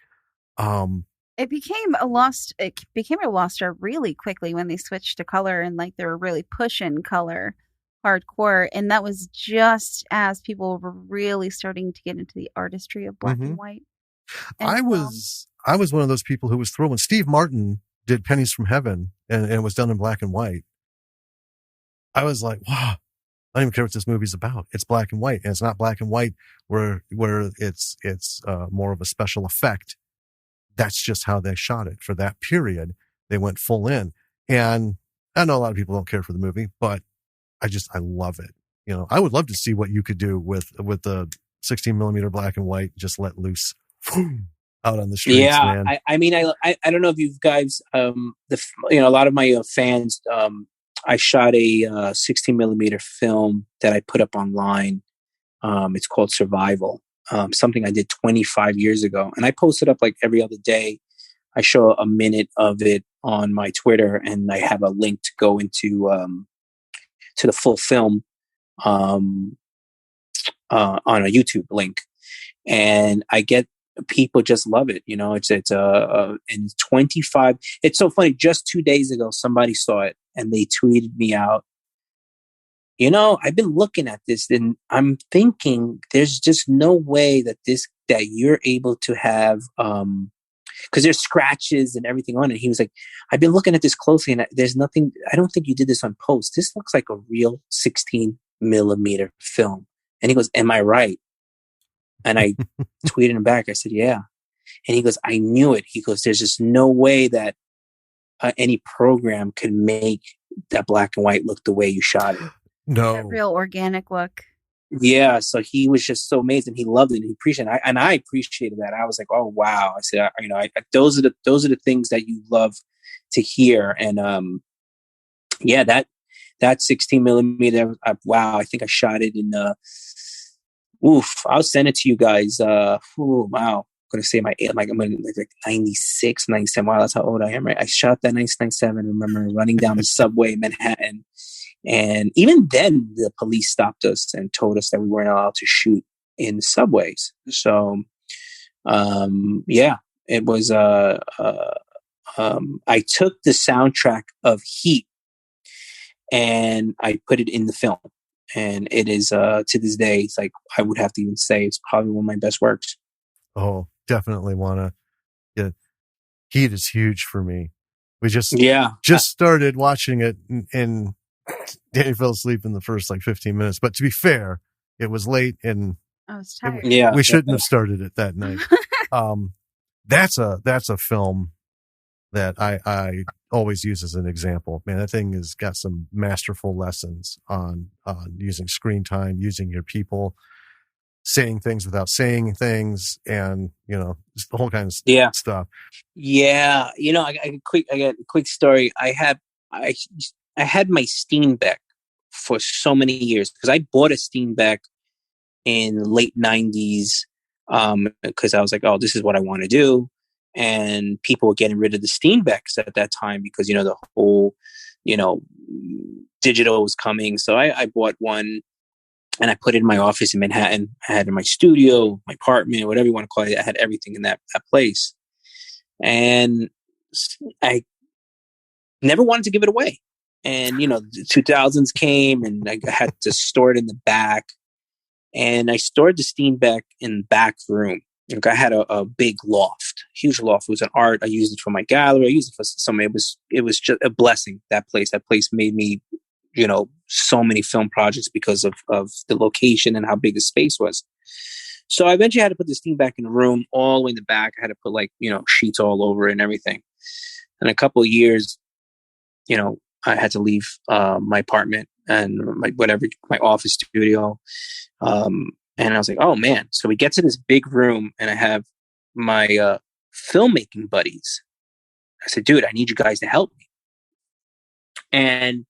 It became a lost art really quickly when they switched to color and like they were really pushing color hardcore. And that was just as people were really starting to get into the artistry of black and white. And I was one of those people who was thrilled when Steve Martin did Pennies from Heaven and it was done in black and white. I was like, wow, I don't even care what this movie's about. It's black and white, and it's not black and white where it's more of a special effect. That's just how they shot it for that period. They went full in, and I know a lot of people don't care for the movie, but I love it. I would love to see what you could do with the 16 millimeter black and white, just let loose out on the streets. Yeah, man. I mean, I don't know if you guys, a lot of my fans. I shot a 16 millimeter film that I put up online. It's called Survival. Something I did 25 years ago, and I post it up like every other day. I show a minute of it on my Twitter, and I have a link to go into to the full film on a YouTube link, and I get people just love it. And 25. It's so funny. Just 2 days ago, somebody saw it and they tweeted me out. I've been looking at this and I'm thinking there's just no way that you're able to have, because there's scratches and everything on it. He was like, I've been looking at this closely and there's nothing. I don't think you did this on post. This looks like a real 16 millimeter film. And he goes, am I right? And I tweeted him back. I said, yeah. And he goes, I knew it. He goes, there's just no way that any program could make that black and white look the way you shot it. No. That real organic look. Yeah. So he was just so amazing. He loved it. He appreciated it. And I appreciated that. I was like, oh, wow. I said, those are the things that you love to hear. And that 16 millimeter, wow. I think I shot it in, I'll send it to you guys. Wow. going to say my age, like I'm like 96, 97. Wow, that's how old I am, right? I shot that 1997. I remember running down the subway in Manhattan. And even then, the police stopped us and told us that we weren't allowed to shoot in the subways. So, yeah, it was, I took the soundtrack of Heat and I put it in the film. And it is, to this day, it's like, I would have to even say it's probably one of my best works. Oh, definitely want to. Yeah. Heat is huge for me. We just started watching it and Danny fell asleep in the first like 15 minutes. But to be fair, it was late and I was tired. we shouldn't have started it that night. That's a film that I always use as an example. Man, that thing has got some masterful lessons on using screen time, using your people, saying things without saying things, and just the whole kind of stuff. Yeah, I got a quick story. I had my Steenbeck for so many years because I bought a Steenbeck in the late 90s because I was like, oh, this is what I want to do. And people were getting rid of the Steenbecks at that time because, the whole, digital was coming. So I bought one and I put it in my office in Manhattan. I had it in my studio, my apartment, whatever you want to call it. I had everything in that place. And I never wanted to give it away. And, the 2000s came and I had to store it in the back. And I stored the Steenbeck in the back room. Like I had a big loft, huge loft. It was an art. I used it for my gallery. I used it for some. It was just a blessing. That place made me, so many film projects because of the location and how big the space was. So I eventually had to put the Steenbeck in the room, all the way in the back. I had to put sheets all over it and everything. And a couple of years, I had to leave my apartment and my office studio. And I was like, oh man. So we get to this big room and I have my filmmaking buddies. I said, dude, I need you guys to help me. And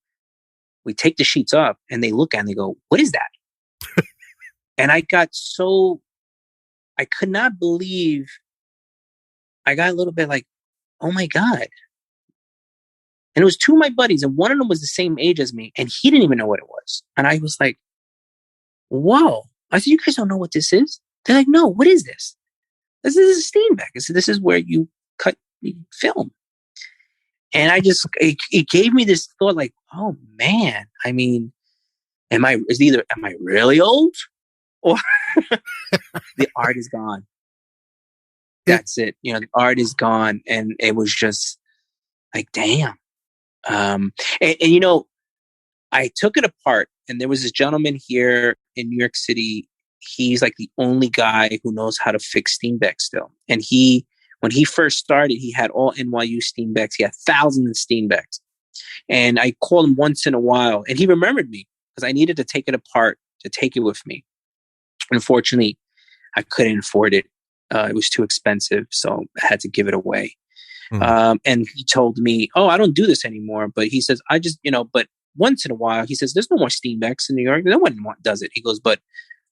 we take the sheets off and they look at it and they go, what is that? And I could not believe, I got a little bit like, oh my God. And it was two of my buddies and one of them was the same age as me and he didn't even know what it was. And I was like, whoa. I said, you guys don't know what this is? They're like, no, what is this? This is a Steenbeck. I said, this is where you cut film. And it gave me this thought like, oh man, I mean, am I really old or the art is gone? That's it. The art is gone. And it was just like, damn. And I took it apart and there was this gentleman here in New York City. He's like the only guy who knows how to fix Steenbeck still. And when he first started, he had all NYU Steenbecks. He had thousands of Steenbecks. And I called him once in a while and he remembered me because I needed to take it apart to take it with me. Unfortunately, I couldn't afford it. It was too expensive. So I had to give it away. Mm-hmm. And he told me, oh, I don't do this anymore. But he says, I just, but once in a while, he says, there's no more Steenbecks in New York. No one does it. He goes, but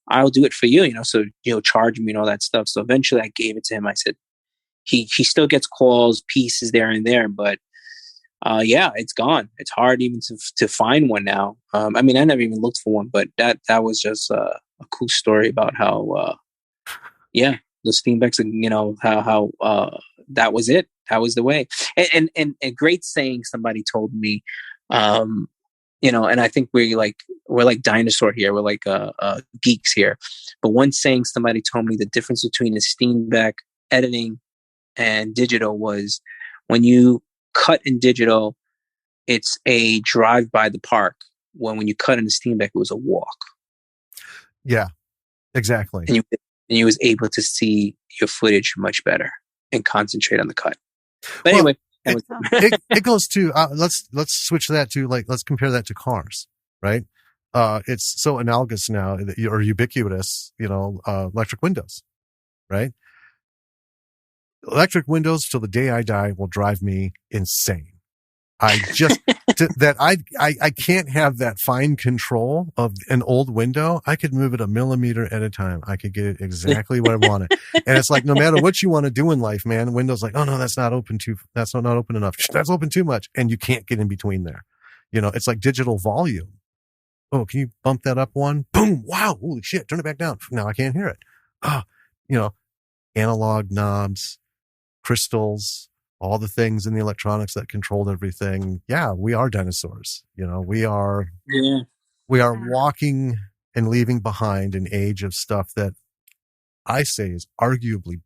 I'll do it for you, so, charge me and all that stuff. So eventually I gave it to him. I said, he still gets calls, pieces there and there, but, yeah, it's gone. It's hard even to find one now. I mean, I never even looked for one, but that was just a cool story about how, the Steenbecks, how that was it. That was the way. And a great saying somebody told me, and I think we're like dinosaur here. We're like geeks here. But one saying somebody told me the difference between a Steenbeck editing and digital was when you cut in digital, it's a drive by the park. When you cut in the Steenbeck, it was a walk. Yeah, exactly. And you was able to see your footage much better and concentrate on the cut. But anyway. It goes to let's switch that to let's compare that to cars, right? It's so analogous now or ubiquitous, electric windows, right? Electric windows till the day I die will drive me insane. I that I can't have that fine control of an old window. I could move it a millimeter at a time. I could get it exactly what I wanted. And it's like, no matter what you want to do in life, man, Windows like, oh no, that's not open that's not open enough. That's open too much. And you can't get in between there. You know, it's like digital volume. Oh, can you bump that up one? Boom. Wow. Holy shit. Turn it back down. Now I can't hear it. You know, analog knobs, crystals, all the things in the electronics that controlled everything. Yeah, we are dinosaurs. You know, we are walking and leaving behind an age of stuff that I say is arguably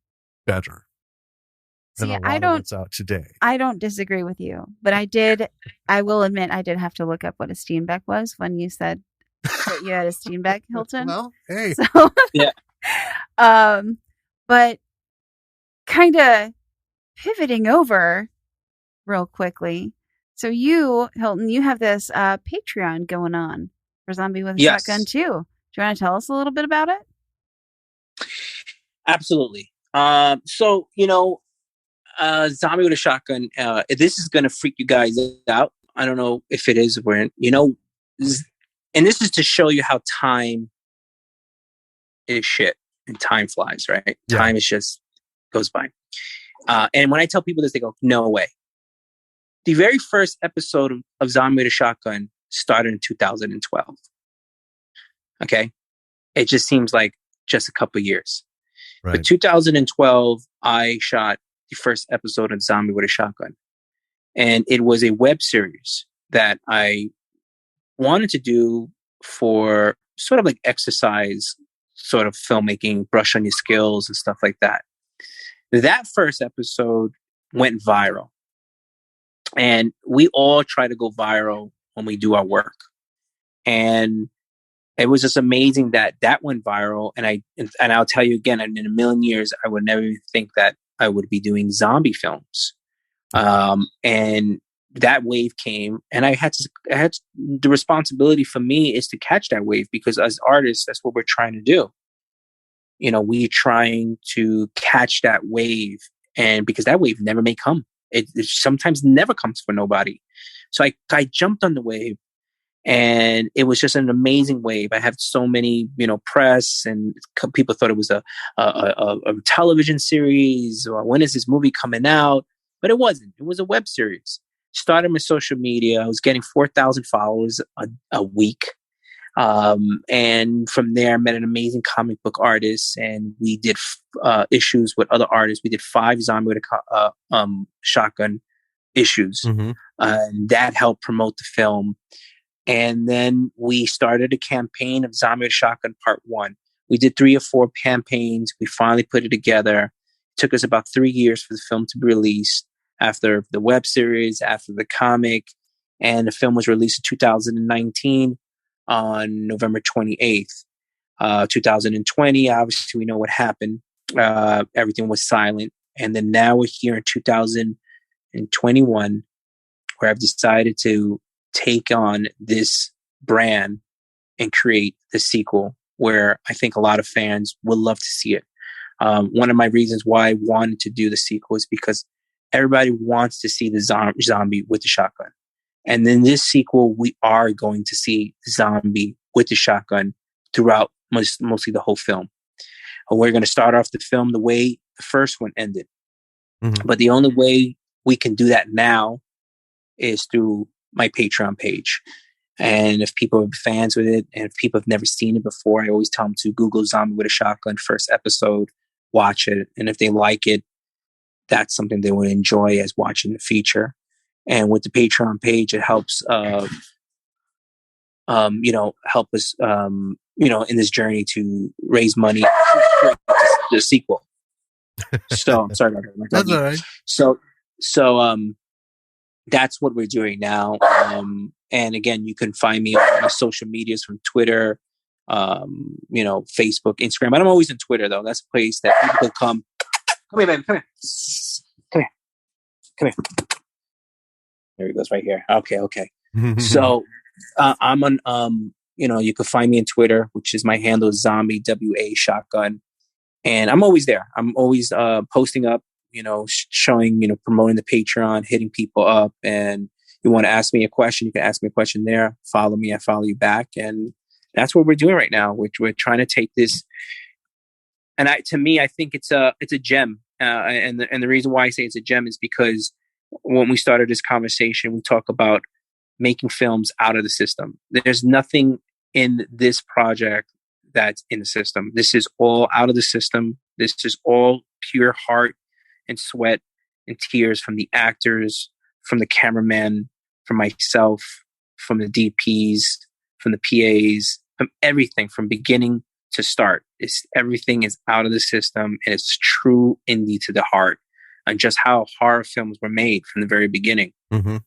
better than a lot of what's out today. I don't disagree with you, but I will admit I did have to look up what a Steenbeck was when you said that you had a Steenbeck, Hilton. Well, hey. So, yeah. But kind of pivoting over real quickly. So you, Hilton, you have this Patreon going on for Zombie with a Shotgun too. Do you want to tell us a little bit about it? Absolutely. So, you know, Zombie with a Shotgun, this is going to freak you guys out. I don't know if it is where, you know, and this is to show you how time is shit and time flies, right? Yeah. Time is just goes by. And when I tell people this, they go, no way. The very first episode of Zombie with a Shotgun started in 2012. Okay. It just seems like just a couple of years. Right. But 2012, I shot the first episode of Zombie with a Shotgun. And it was a web series that I wanted to do for sort of like exercise, sort of filmmaking, brush on your skills and stuff like that. That first episode went viral. And we all try to go viral when we do our work. And it was just amazing that went viral. And I'll tell you again, in a million years, I would never think that I would be doing zombie films. And that wave came, and I had the responsibility for me is to catch that wave, because as artists, that's what we're trying to do. You know, we're trying to catch that wave, and because that wave never may come. It sometimes never comes for nobody. So I jumped on the wave, and it was just an amazing wave. I have so many, you know, press, and people thought it was a television series, or when is this movie coming out? But it wasn't. It was a web series. Started my social media. I was getting 4,000 followers a week. And from there, I met an amazing comic book artist, and we did issues with other artists. We did 5 Zombie with a Shotgun issues. Mm-hmm. And that helped promote the film. And then we started a campaign of Zombie with a Shotgun Part 1. We did 3 or 4 campaigns. We finally put it together. It took us about 3 years for the film to be released, after the web series, after the comic. And the film was released in 2019 on November 28th. 2020, obviously we know what happened. Everything was silent. And then now we're here in 2021, where I've decided to take on this brand and create the sequel, where I think a lot of fans would love to see it. One of my reasons why I wanted to do the sequel is because everybody wants to see the zombie with the shotgun. And in this sequel, we are going to see Zombie with the Shotgun throughout mostly the whole film. We're going to start off the film the way the first one ended. Mm-hmm. But the only way we can do that now is through my Patreon page. And if people are fans with it, and if people have never seen it before, I always tell them to Google Zombie with a Shotgun first episode, watch it. And if they like it, that's something they would enjoy as watching the feature. And with the Patreon page, it helps, help us, in this journey to raise money for the sequel. So I'm sorry about that. That's all right. So that's what we're doing now. And again, you can find me on my social medias, from Twitter, Facebook, Instagram. I'm always on Twitter, though. That's a place that people can come. Come here, baby. Come here. There he goes, right here. Okay. So I'm on, you can find me on Twitter, which is my handle is Zombie WA Shotgun. And I'm always there. I'm always posting up, showing, promoting the Patreon, hitting people up. And you want to ask me a question, you can ask me a question there. Follow me, I follow you back, and that's what we're doing right now. Which we're trying to take this, and to me, I think it's a gem. And the reason why I say it's a gem is because when we started this conversation, we talk about making films out of the system. There's nothing in this project that's in the system. This is all out of the system. This is all pure heart and sweat and tears from the actors, from the cameraman, from myself, from the DPs, from the PAs, from everything, from beginning to start. Everything is out of the system, and it's true indie to the heart, and just how horror films were made from the very beginning. Mm-hmm.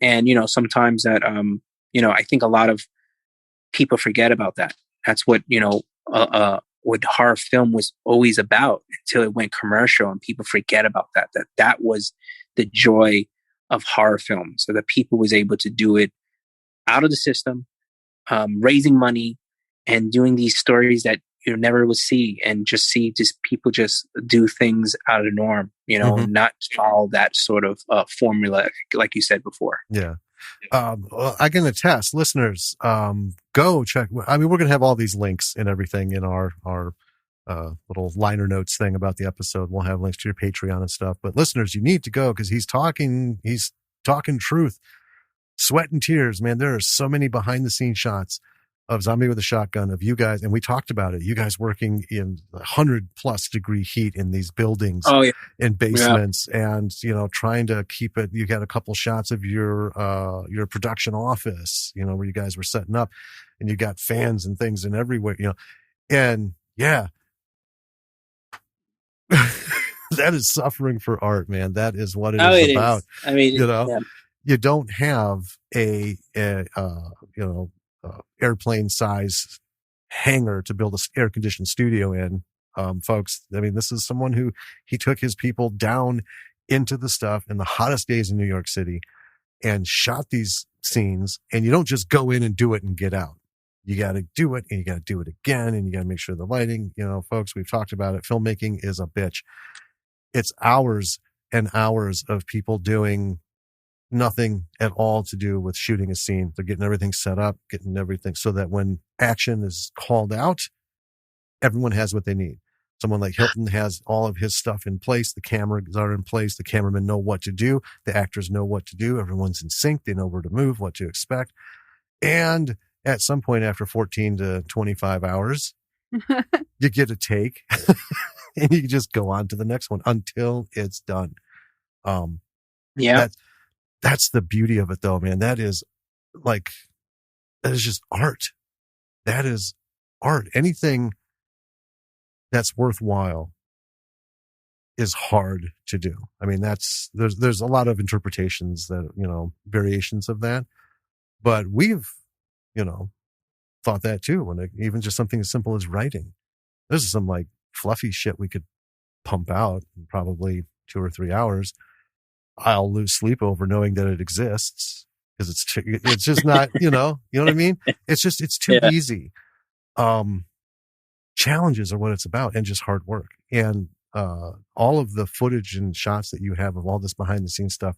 And sometimes that I think a lot of people forget about that. That's what what horror film was always about until it went commercial, and people forget about that. That was the joy of horror film, so that people was able to do it out of the system, raising money and doing these stories that you never would see, and just people just do things out of the norm, Mm-hmm. not follow that sort of formula, like you said before. Yeah. Well, I can attest, listeners, go check. I mean, we're going to have all these links and everything in our little liner notes thing about the episode. We'll have links to your Patreon and stuff, but listeners, you need to go, because he's talking truth, sweat and tears, man. There are so many behind the scenes shots of Zombie with a Shotgun, of you guys, and we talked about it, you guys working in 100+ degree heat in these buildings, in basements, and trying to keep it. You got a couple shots of your production office, where you guys were setting up, and you got fans and things and everywhere, and yeah. That is suffering for art, man. That is what it is about. Is. I mean, you don't have a airplane size hangar to build a air conditioned studio in, folks. I mean, this is someone who he took his people down into the stuff in the hottest days in New York City and shot these scenes. And you don't just go in and do it and get out. You got to do it, and you got to do it again, and you got to make sure the lighting, folks, we've talked about it. Filmmaking is a bitch. It's hours and hours of people doing nothing at all to do with shooting a scene. They're getting everything set up, getting everything so that when action is called out, everyone has what they need. Someone like Hilton has all of his stuff in place. The cameras are in place. The cameramen know what to do. The actors know what to do. Everyone's in sync. They know where to move, what to expect. And at some point after 14 to 25 hours, you get a take and you just go on to the next one until it's done. That's the beauty of it, though, man. That is just art. That is art. Anything that's worthwhile is hard to do. I mean, there's a lot of interpretations that, variations of that, but we've, thought that too. When even just something as simple as writing, there's some fluffy shit we could pump out in probably 2 or 3 hours. I'll lose sleep over knowing that it exists, because it's just not, you know what I mean? It's too easy. Challenges are what it's about, and just hard work. And all of the footage and shots that you have of all this behind the scenes stuff,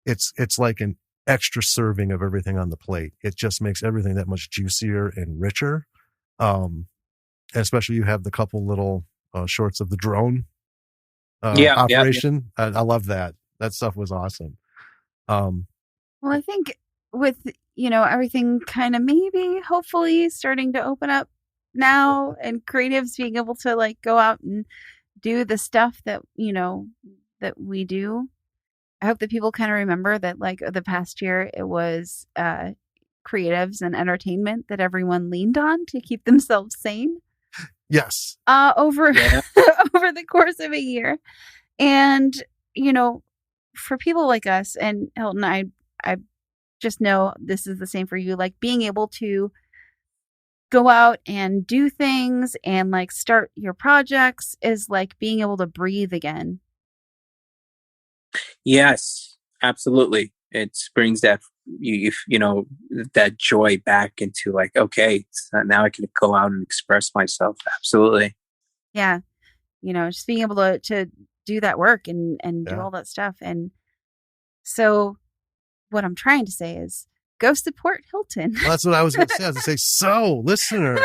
it's like an extra serving of everything on the plate. It just makes everything that much juicier and richer. And especially you have the couple little shorts of the drone operation. I love that. That stuff was awesome. Well, I think with, everything kind of maybe hopefully starting to open up now, and creatives being able to go out and do the stuff that, that we do. I hope that people kind of remember that the past year, it was creatives and entertainment that everyone leaned on to keep themselves sane. Yes. Over over the course of a year. And, for people like us, and Hilton, I just know this is the same for you, being able to go out and do things and start your projects is being able to breathe again. Yes, absolutely. It brings that that joy back into okay, now I can go out and express myself. Absolutely. Yeah. Just being able to do that work and do all that stuff. And so what I'm trying to say is go support Hilton. Well, that's what I was going to say. I was going to say, so listeners,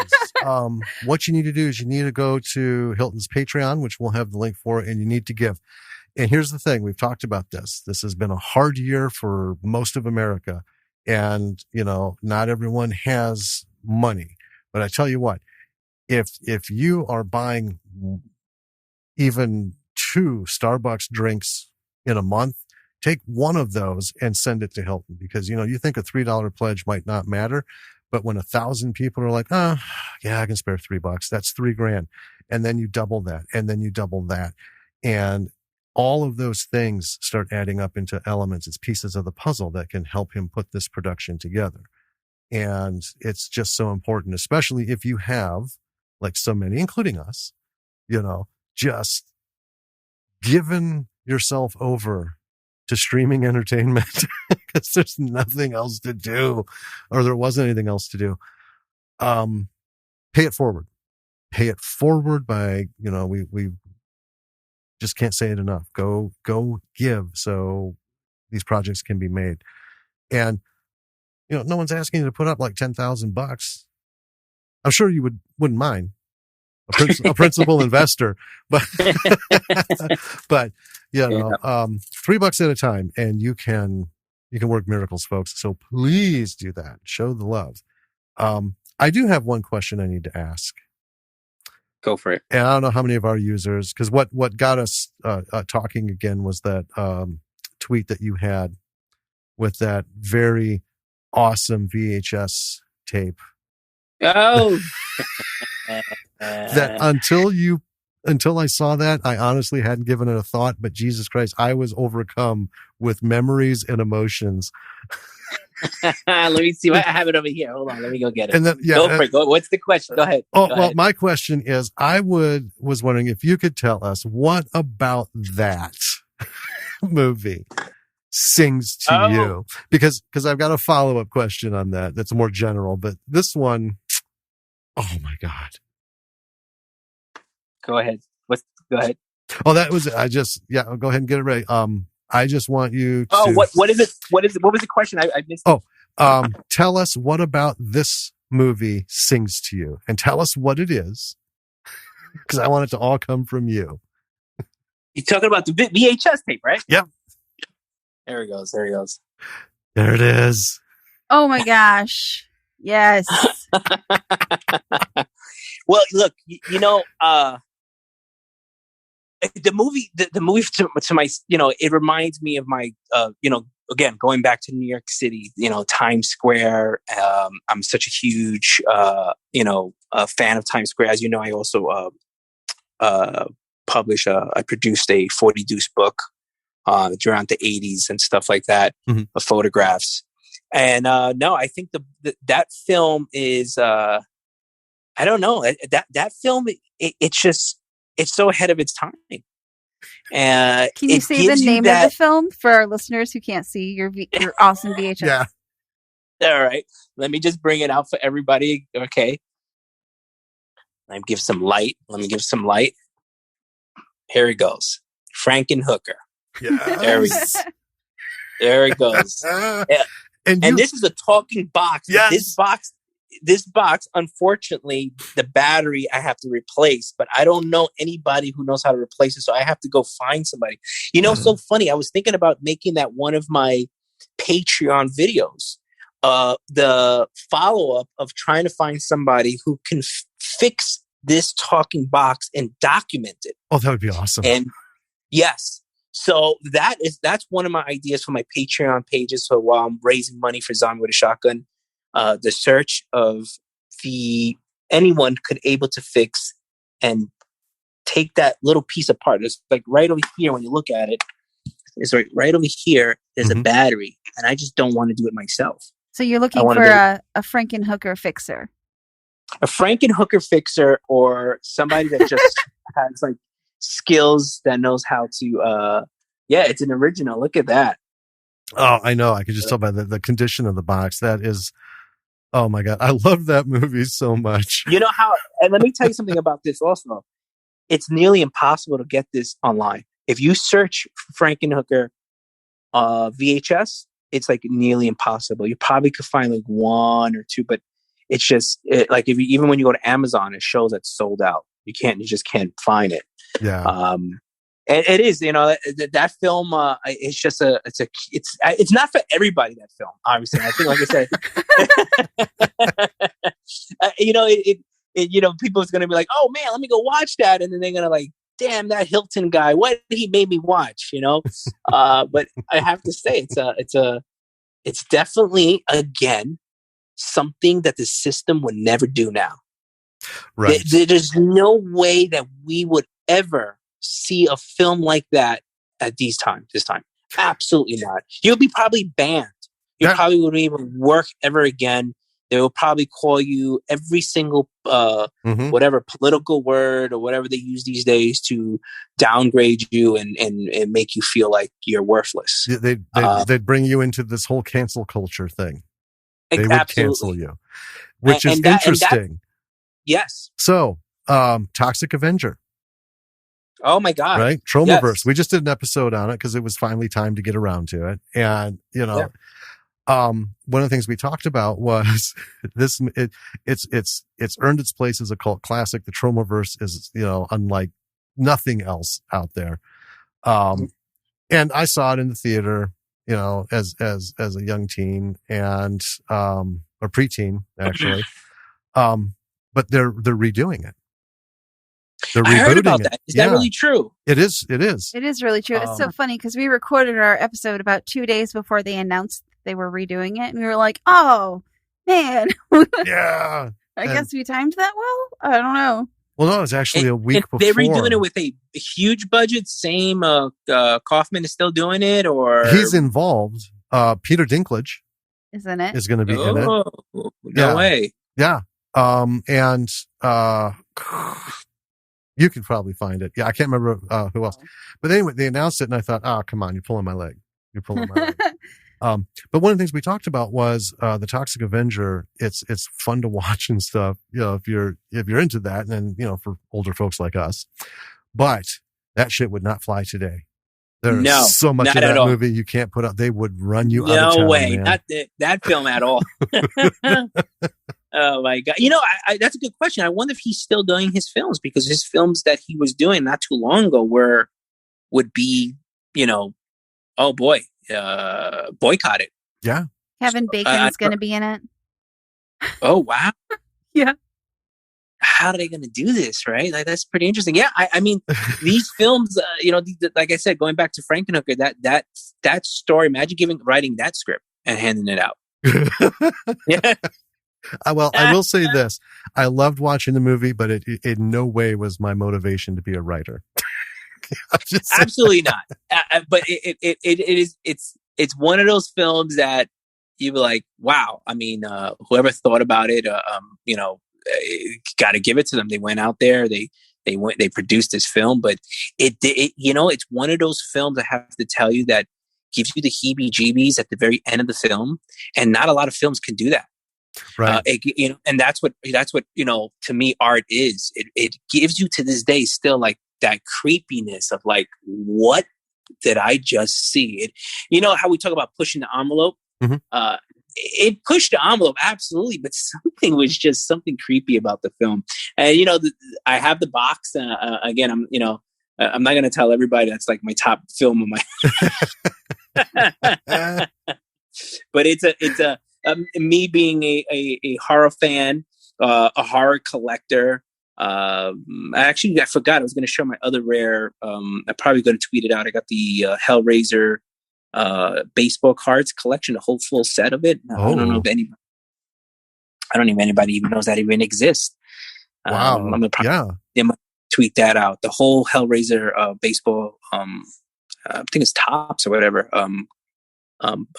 what you need to do is you need to go to Hilton's Patreon, which we'll have the link for, and you need to give. And here's the thing. We've talked about this. This has been a hard year for most of America. And, not everyone has money. But I tell you what, if you are buying even 2 Starbucks drinks in a month, take one of those and send it to Hilton, because, you think a $3 pledge might not matter, but when 1,000 people are like, yeah, I can spare $3, that's $3,000. And then you double that, and then you double that. And all of those things start adding up into elements. It's pieces of the puzzle that can help him put this production together. And it's just so important, especially if you have, like so many, including us, just given yourself over to streaming entertainment because there's nothing else to do, or there wasn't anything else to do. Pay it forward. Pay it forward by, we just can't say it enough. Go give so these projects can be made. And, no one's asking you to put up like $10,000. I'm sure you wouldn't mind a principal investor, but $3 at a time, and you can work miracles, folks. So please do that. Show the love. I do have one question I need to ask. Go for it. And I don't know how many of our users, because what got us talking again was that tweet that you had with that very awesome VHS tape. Oh. That until I saw that, I honestly hadn't given it a thought, but Jesus Christ, I was overcome with memories and emotions. Let me see. I have it over here. Hold on. Let me go get it. And then, go for it. What's the question? Go ahead. Go ahead. My question is, was wondering if you could tell us what about that movie sings to you, because I've got a follow-up question on that. That's more general, but this one, oh my God. Go ahead. Go ahead. Oh, that was it. Go ahead and get it ready. I just want you to. What is it? What was the question? I missed. Tell us what about this movie sings to you, and tell us what it is, because I want it to all come from you. You're talking about the VHS tape, right? Yep. There he goes. There it is. Oh my gosh. Yes. Well, look, the movie to my, it reminds me of my, again, going back to New York City, Times Square. I'm such a huge, fan of Times Square. As you know, I also I produced a 40 Deuce book around the 80s and stuff like that, of photographs. And no, I think that film is, I don't know, that film, it's so ahead of its time. Can you say the name of the film for our listeners who can't see your awesome VHS? Yeah. All right. Let me just bring it out for everybody. Okay. Let me give some light. Here it goes. Frankenhooker. Yeah. There we go. There it goes. Yeah. And this is a talking box. Yes. This box, unfortunately, the battery I have to replace, but I don't know anybody who knows how to replace it. So I have to go find somebody. So funny. I was thinking about making that one of my Patreon videos, the follow-up of trying to find somebody who can fix this talking box and document it. Oh, that would be awesome. And yes. So that's one of my ideas for my Patreon pages. So while I'm raising money for Zombie with a Shotgun, the search of anyone could able to fix and take that little piece apart. It's like right over here when you look at it. It's right over here. There's a battery, and I just don't want to do it myself. So you're looking for a Frankenhooker fixer. A Frankenhooker fixer, or somebody that just has like skills that knows how to. It's an original. Look at that. Oh, I know. I could just tell by the condition of the box. That is. Oh my God. I love that movie so much. You know how, and let me tell you something about this also. It's nearly impossible to get this online. If you search Frankenhooker VHS, it's like nearly impossible. You probably could find like one or two, but it's just like even when you go to Amazon, it shows it's sold out. You just can't find it. Yeah. It is, that film. It's just it's not for everybody. That film, obviously. I think, like I said, people's gonna be like, "Oh man, let me go watch that," and then they're gonna like, "Damn, that Hilton guy! What did he made me watch?" But I have to say, it's definitely again something that the system would never do now. Right. There's no way that we would ever see a film like that at this time. Absolutely not. You'll be probably banned. You probably wouldn't even work ever again. They will probably call you every single whatever political word or whatever they use these days to downgrade you and make you feel like you're worthless. They'd bring you into this whole cancel culture thing. They would cancel you, which is interesting. Yes. So, Toxic Avenger. Oh my God. Right? Tromaverse. Yes. We just did an episode on it because it was finally time to get around to it. And, one of the things we talked about was this, it's earned its place as a cult classic. The Tromaverse is, unlike nothing else out there. And I saw it in the theater, as a young teen and, or preteen actually. But they're redoing it. I heard about that. Is that really true? It is. It is really true. It's so funny because we recorded our episode about 2 days before they announced they were redoing it, and we were like, "Oh man, yeah." I guess we timed that well. I don't know. Well, no, it's actually a week before. They're redoing it with a huge budget. Same. Kaufman is still doing it, or he's involved. Peter Dinklage, isn't it? Is going to be in it. No way. Yeah. And you could probably find it. Yeah, I can't remember who else. But anyway, they announced it, and I thought, "Oh, come on, you're pulling my leg. You're pulling my leg." But one of the things we talked about was the Toxic Avenger. It's fun to watch and stuff. If you're into that, and then for older folks like us. But that shit would not fly today. There's so much of that movie you can't put up. They would run you out of town. No way, man. Not that film at all. Oh my God. That's a good question. I wonder if he's still doing his films, because his films that he was doing not too long ago would be, oh boy, boycotted. Yeah. Kevin Bacon's going to be in it. Oh, wow. Yeah. How are they going to do this? Right. Like, that's pretty interesting. Yeah. I mean, these films, like I said, going back to Frankenhooker, that story, imagine writing that script and handing it out. Yeah. Well, I will say this. I loved watching the movie, but it in no way was my motivation to be a writer. Absolutely not. But it's one of those films that you be like, wow. I mean, whoever thought about it, got to give it to them. They went out there, they produced this film, but it's one of those films I have to tell you that gives you the heebie-jeebies at the very end of the film, and not a lot of films can do that. Right. And that's what to me art is. It gives you to this day still like that creepiness of like, what did I just see? How we talk about pushing the envelope. Mm-hmm. It pushed the envelope, absolutely, but something creepy about the film. And I have the box. Again, I'm not going to tell everybody that's like my top film of my. But it's me being a horror fan, a horror collector. I forgot I was going to show my other rare. I'm probably going to tweet it out. I got the Hellraiser baseball cards collection, a whole full set of it. I don't know if anybody. I don't know if anybody even knows that even exists. Wow! I'm gonna tweet that out. The whole Hellraiser baseball. I think it's Tops or whatever. A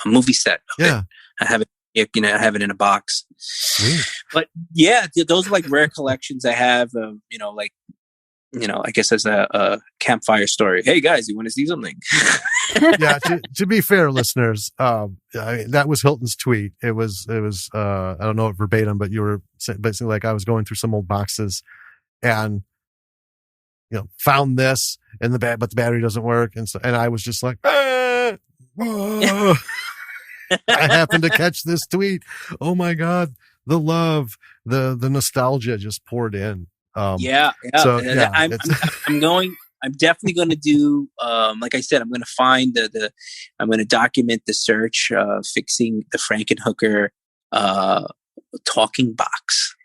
movie set. Yeah, I have it. I have it in a box. Sweet. But yeah, those are like rare collections I have. I guess as a campfire story. Hey guys, you want to see something? Yeah. To be fair, listeners, that was Hilton's tweet. It was. I don't know it verbatim, but you were basically like, I was going through some old boxes, and found this but the battery doesn't work, and I was just like, ah, I happened to catch this tweet. Oh my God. The love, the nostalgia just poured in. Yeah. So yeah, I'm definitely going to do, like I said, I'm going to find I'm going to document the search, fixing the Frankenhooker, talking box.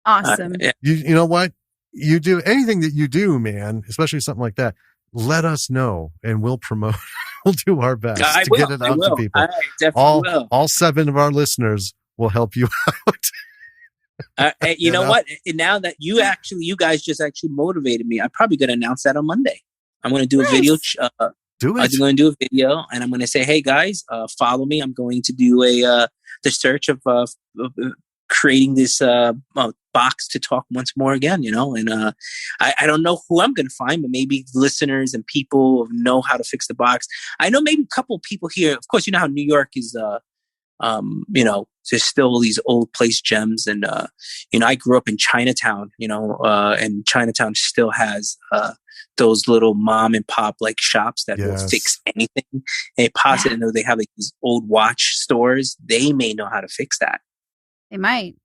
Awesome. You know what? You do anything that you do, man, especially something like that. Let us know and we'll promote. We'll do our best to get it out to people. I definitely will. All 7 of our listeners will help you out. You know what? Now that you guys just actually motivated me, I'm probably going to announce that on Monday. I'm going to do a video. Do it. I'm going to do a video, and I'm going to say, "Hey guys, follow me. I'm going to do the search of creating this box to talk once more again." And I don't know who I'm going to find, but maybe listeners and people know how to fix the box. I know maybe a couple of people here. Of course, you know how New York is. There's still these old place gems, and I grew up in Chinatown. And Chinatown still has those little mom and pop like shops that will fix anything. And possibly they have like these old watch stores. They may know how to fix that. They might.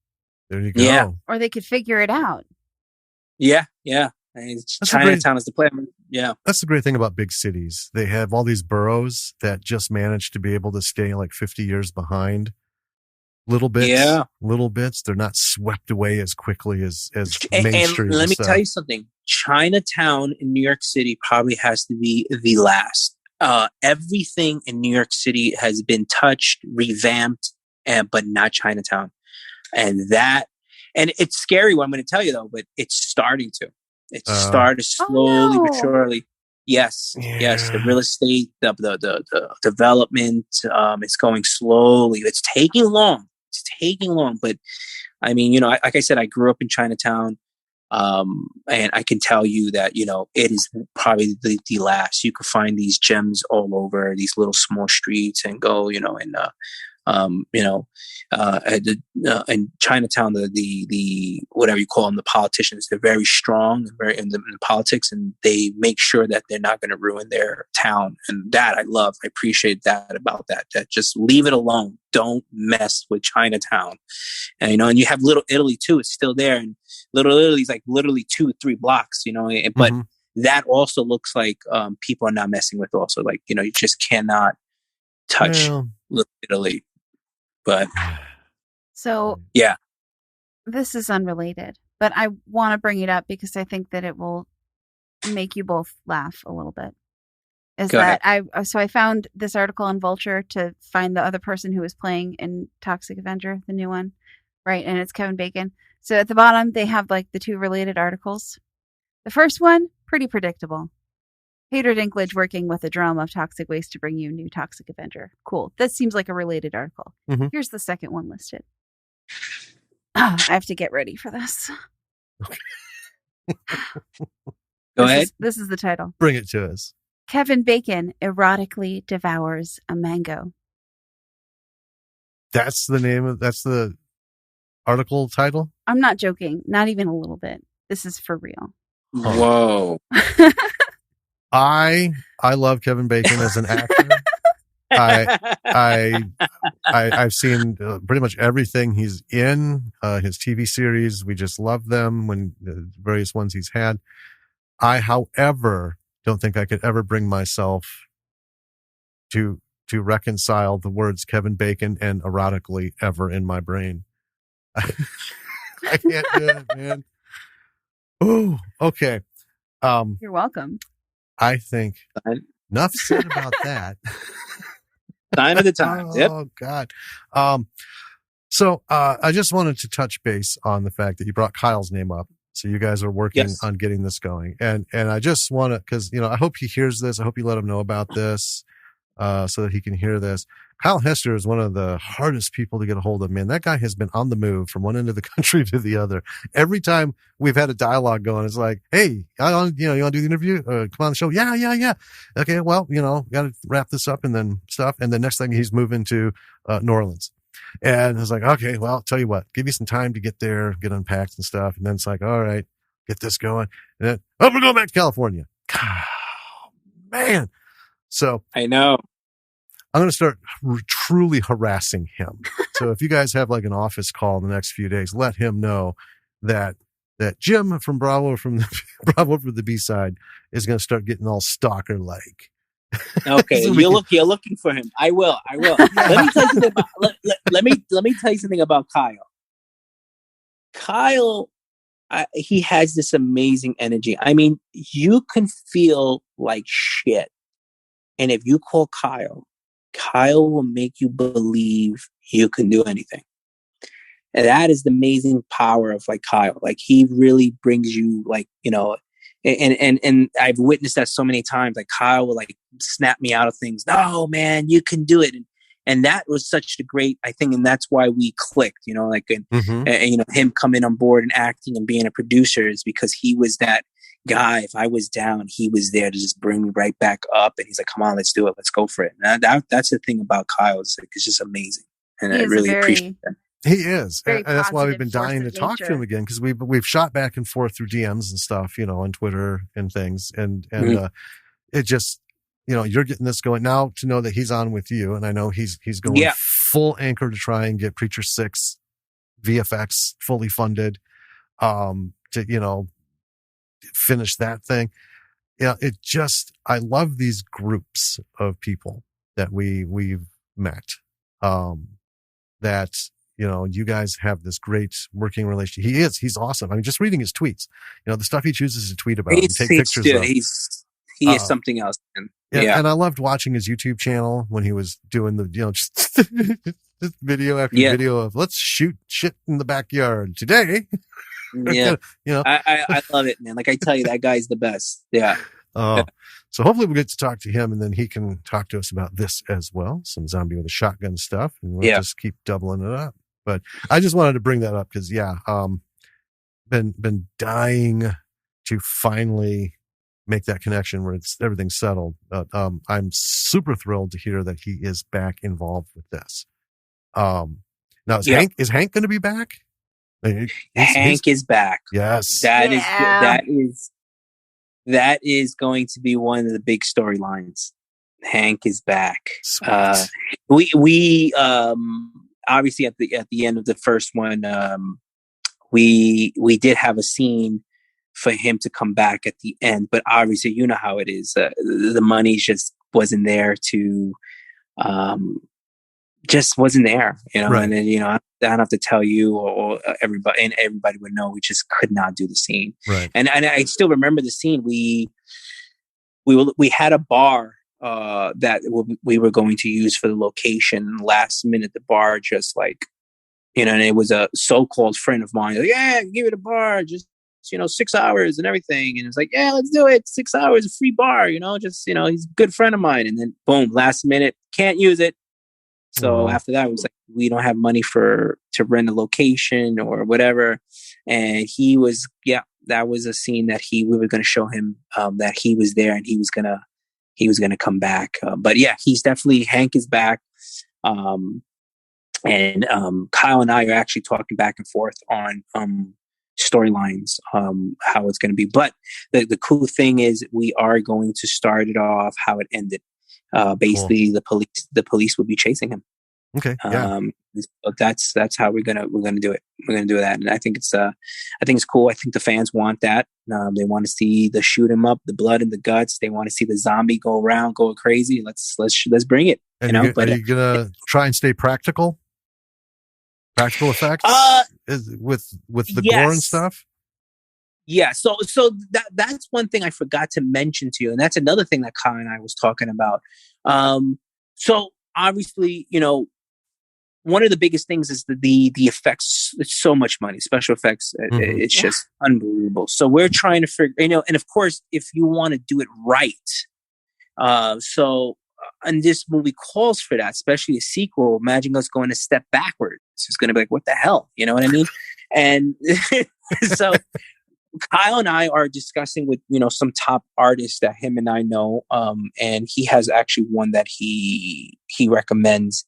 There you go. Yeah. Or they could figure it out. Yeah. Chinatown is the plan. Yeah. That's the great thing about big cities. They have all these boroughs that just manage to be able to stay like 50 years behind. Little bits. They're not swept away as quickly as Main Street. And let me tell you something. Chinatown in New York City probably has to be the last. Everything in New York City has been touched, revamped, but not Chinatown. And it's scary what I'm going to tell you though, but it's starting to. It's started slowly but surely. Yes. The real estate, the development, it's going slowly. It's taking long. But I mean, like I said, I grew up in Chinatown, and I can tell you that it is probably the last. You could find these gems all over these little small streets and go, in Chinatown, the whatever you call them, the politicians, they're very strong and very in the politics, and they make sure that they're not going to ruin their town. And that I love. I appreciate that about that. That just leave it alone. Don't mess with Chinatown. And and you have Little Italy too. It's still there, and Little Italy's like literally 2-3 blocks. But that also looks like people are not messing with. Also, like you just cannot touch Little Italy. But so this is unrelated, but I want to bring it up because I think that it will make you both laugh a little bit. I found this article on Vulture to find the other person who was playing in Toxic Avenger, the new one, right? And it's Kevin Bacon. So at the bottom they have like the 2 related articles. The first one, pretty predictable. Peter Dinklage working with a drum of toxic waste to bring you new Toxic Avenger. Cool. That seems like a related article. Mm-hmm. Here's the second one listed. I have to get ready for this. Go ahead. This is the title. Bring it to us. Kevin Bacon erotically devours a mango. That's the article title? I'm not joking. Not even a little bit. This is for real. Whoa. I love Kevin Bacon as an actor. I've seen pretty much everything he's in. His TV series, we just love them. When the various ones he's had. I, however, don't think I could ever bring myself to reconcile the words Kevin Bacon and erotically ever in my brain. I can't do it, man. Oh, okay. You're welcome. I think enough said about that. Sign of the time. Yep. Oh God. So I just wanted to touch base on the fact that you brought Kyle's name up. So you guys are working on getting this going, and I just want to, because I hope he hears this. I hope you let him know about this, so that he can hear this. Kyle Hester is one of the hardest people to get a hold of, man. That guy has been on the move from one end of the country to the other. Every time we've had a dialogue going, it's like, hey, you want to do the interview? Come on the show. Yeah. Okay. Well, got to wrap this up and then stuff. And the next thing he's moving to New Orleans. And I was like, okay, well, I'll tell you what, give you some time to get there, get unpacked and stuff. And then it's like, all right, get this going. And then, we're going back to California. Oh, man. So I know. I'm going to start truly harassing him. So if you guys have like an office call in the next few days, let him know that Jim from Bravo for the B-side is going to start getting all stalker like. Okay, So you're looking for him. I will. Let me tell you something about let me tell you something about Kyle. Kyle, he has this amazing energy. I mean, you can feel like shit, and if you call Kyle will make you believe you can do anything. And that is the amazing power of like Kyle. Like he really brings you like, you know, and I've witnessed that so many times. Like Kyle will like snap me out of things. No, man, you can do it. And that was such a great, I think, and that's why we clicked, you know, like, and you know, him coming on board and acting and being a producer is because he was that guy. If I was down, he was there to just bring me right back up. And he's like, come on, let's do it. Let's go for it. And that's the thing about Kyle. It's like, it's just amazing. And I really appreciate that. He is. And that's why we've been positive dying to force of talk to him again, because we've shot back and forth through DMs and stuff, you know, on Twitter and things. And it just, you know, you're getting this going now to know that he's on with you. And I know he's going full anchor to try and get Preacher 6 VFX fully funded to, you know, finish that thing. Yeah, it just, I love these groups of people that we've met. That, you know, you guys have this great working relationship. He's awesome. I mean, just reading his tweets, you know, the stuff he chooses to tweet about and take pictures of. He is something else. Yeah. And I loved watching his YouTube channel when he was doing the, you know, just video after video of let's shoot shit in the backyard today. Yeah. You know, I love it, man. Like I tell you, that guy's the best. Yeah. So hopefully we'll get to talk to him and then he can talk to us about this as well. Some zombie with a shotgun stuff. And we'll just keep doubling it up. But I just wanted to bring that up because, been dying to finally make that connection where everything's settled. I'm super thrilled to hear that he is back involved with this. Now is Hank going to be back? Hank is back. Yes. That is going to be one of the big storylines. Hank is back. We obviously at the end of the first one, we did have a scene for him to come back at the end, but obviously you know how it is. The money just wasn't there to, just wasn't there, you know. Right. And then, you know, I don't have to tell you or everybody, and everybody would know we just could not do the scene. Right. And I still remember the scene. We had a bar that we were going to use for the location. Last minute, the bar just like, you know, and it was a so-called friend of mine. Like, yeah, give it a bar, just, you know, 6 hours and everything. And it's like, yeah, let's do it. 6 hours, a free bar, you know, just, you know, he's a good friend of mine. And then boom, last minute, can't use it. So after that, it was like, we don't have money to rent a location or whatever. And he was, that was a scene that we were going to show him that he was there and he was going to come back. But yeah, he's definitely, Hank is back. And Kyle and I are actually talking back and forth on storylines, how it's going to be. But the cool thing is we are going to start it off how it ended. Basically, cool. the police will be chasing him. Okay. Yeah. That's how we're gonna do it. We're gonna do that, and I think it's cool. I think the fans want that. They want to see the shoot 'em up, the blood and the guts. They want to see the zombie go around, go crazy. Let's bring it. And are you gonna try and stay practical? Practical effects with the gore and stuff. Yeah, so that's one thing I forgot to mention to you, and that's another thing that Kyle and I was talking about. So obviously, you know, one of the biggest things is the effects. It's so much money, special effects. It's just unbelievable. So we're trying to figure, you know, and of course, if you want to do it right, and this movie calls for that, especially a sequel. Imagine us going a step backwards. It's going to be like, what the hell? You know what I mean? And so Kyle and I are discussing with, you know, some top artists that him and I know. And he has actually one that he recommends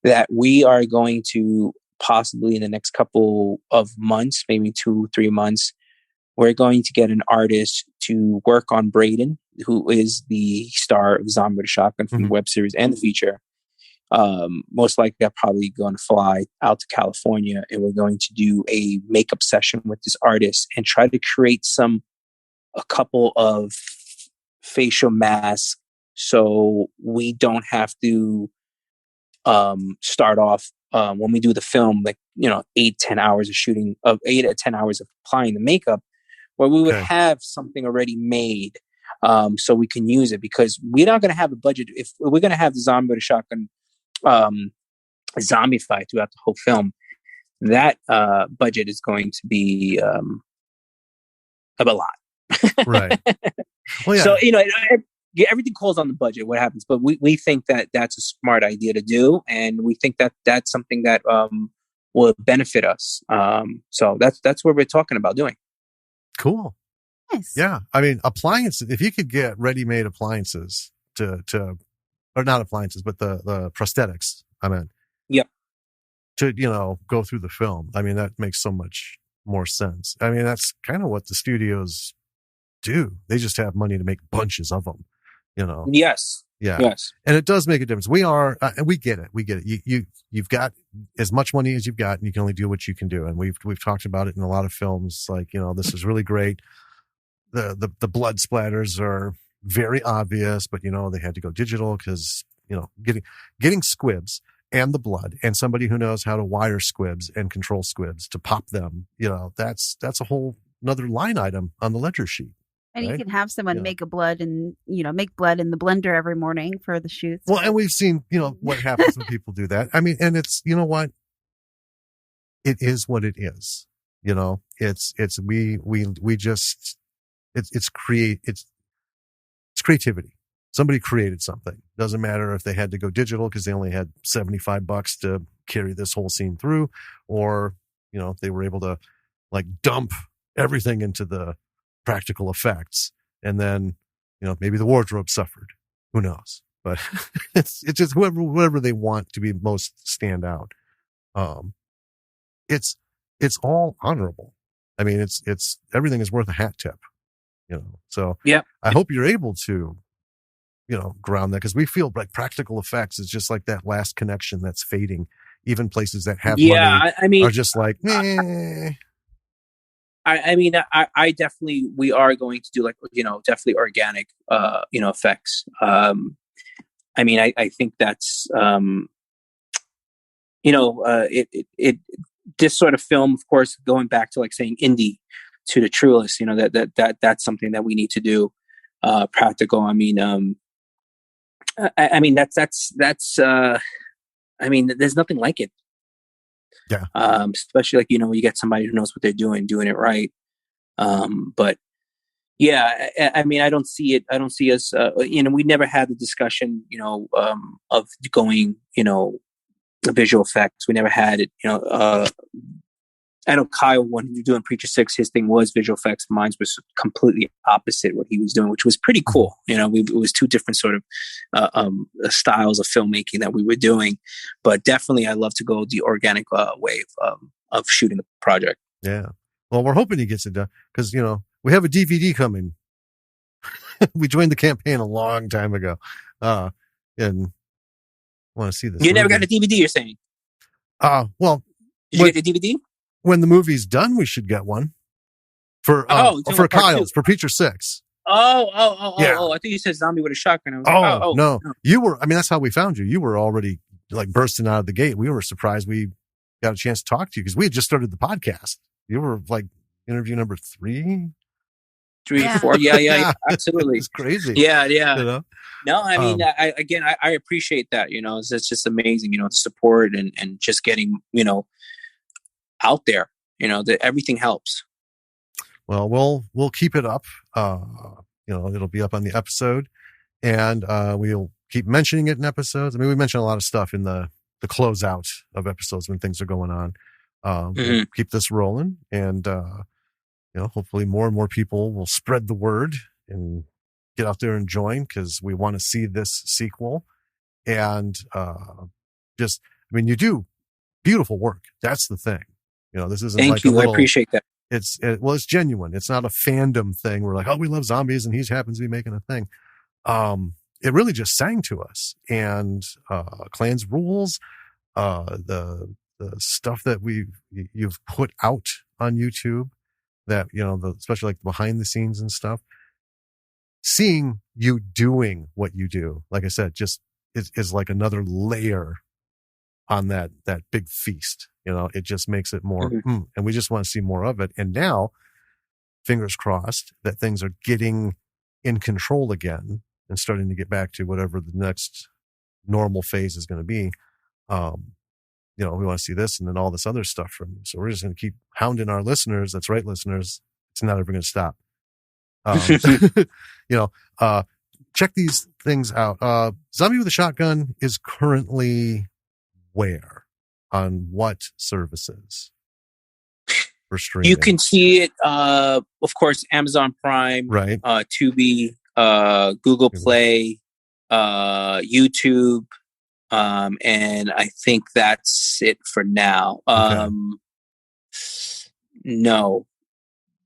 that we are going to possibly in the next couple of months, maybe 2-3 months, we're going to get an artist to work on Braden, who is the star of Zombie with a Shotgun from the web series and the feature. Most likely I'm probably going to fly out to California, and we're going to do a makeup session with this artist and try to create a couple of facial masks, so we don't have to start off when we do the film, like 8-10 hours of shooting, of 8 to 10 hours of applying the makeup, where we would have something already made, so we can use it, because we're not going to have a budget if we're going to have the zombie with a shotgun zombie fight throughout the whole film. That budget is going to be a lot. Right. Well, yeah. So everything calls on the budget, what happens, but we think that that's a smart idea to do, and we think that that's something that will benefit us. So that's what we're talking about doing. Cool. Nice. Yeah, I mean, appliances. If you could get ready-made appliances to or not appliances, but the prosthetics, I mean, yep, to go through the film. I mean, that makes so much more sense. I mean, that's kind of what the studios do. They just have money to make bunches of them. Yes. Yeah. Yes. And it does make a difference. We get it. We get it. You've got as much money as you've got, and you can only do what you can do. And we've talked about it in a lot of films. Like, this is really great. The blood splatters are very obvious, but they had to go digital because, getting squibs and the blood and somebody who knows how to wire squibs and control squibs to pop them, that's a whole another line item on the ledger sheet. And right? you can have someone make blood in the blender every morning for the shoots. Well, and we've seen, what happens when people do that. I mean, and it's, what? It is what it is. It's creativity. Somebody created something. Doesn't matter if they had to go digital because they only had $75 to carry this whole scene through, or, they were able to dump everything into the practical effects, and then maybe the wardrobe suffered, who knows, but it's just whoever they want to be most stand out. It's all honorable. I mean, it's everything is worth a hat tip, so yeah, I hope you're able to ground that, because we feel like practical effects is just like that last connection that's fading. Even places that have money I mean, are just like, meh. I definitely, we are going to do definitely organic, effects. I think that's, this sort of film, of course, going back to saying indie to the truest, that's something that we need to do, practical. There's nothing like it. Yeah. Especially when you get somebody who knows what they're doing it right. But yeah, I don't see it. I don't see us, we never had the discussion, of going, visual effects. We never had it, I know Kyle, when he was doing Preacher 6, his thing was visual effects. Mine was completely opposite what he was doing, which was pretty cool. It was two different sort of styles of filmmaking that we were doing. But definitely, I love to go the organic way of shooting the project. Yeah. Well, we're hoping he gets it done because, we have a DVD coming. We joined the campaign a long time ago. And want to see this. You never got a DVD, you're saying? Well. Did you get a DVD? When the movie's done, we should get one for Kyle's, for Preacher 6. Oh, yeah. I think you said zombie with a shotgun. I was no. You were, that's how we found you. You were already bursting out of the gate. We were surprised we got a chance to talk to you because we had just started the podcast. You were interview number 3. 4. Yeah, absolutely. It's crazy. Yeah. No, I appreciate that. It's just amazing, the support and just getting, out there, that everything helps. Well, we'll keep it up. It'll be up on the episode, and we'll keep mentioning it in episodes. We mention a lot of stuff in the closeout of episodes when things are going on. We'll keep this rolling, and hopefully more and more people will spread the word and get out there and join, because we want to see this sequel. And you do beautiful work. That's the thing. This isn't Thank you. I appreciate that. It's genuine. It's not a fandom thing. We're like, oh, we love zombies and he happens to be making a thing. it really just sang to us. And Klanz Rules, the stuff that you've put out on YouTube, that, you know, especially like behind the scenes and stuff, seeing you doing what you do, like I said, just is like another layer on that big feast. You know, it just makes it more, and we just want to see more of it. And now, fingers crossed that things are getting in control again and starting to get back to whatever the next normal phase is going to be. You know, we want to see this and then all this other stuff from you. So we're just going to keep hounding our listeners. That's right, listeners. It's not ever going to stop. You know, check these things out. Zombie with a Shotgun is currently where? On what services for streaming? You can see it, of course, Amazon Prime, right? Tubi, Google Play, YouTube. And I think that's it for now. Okay. No.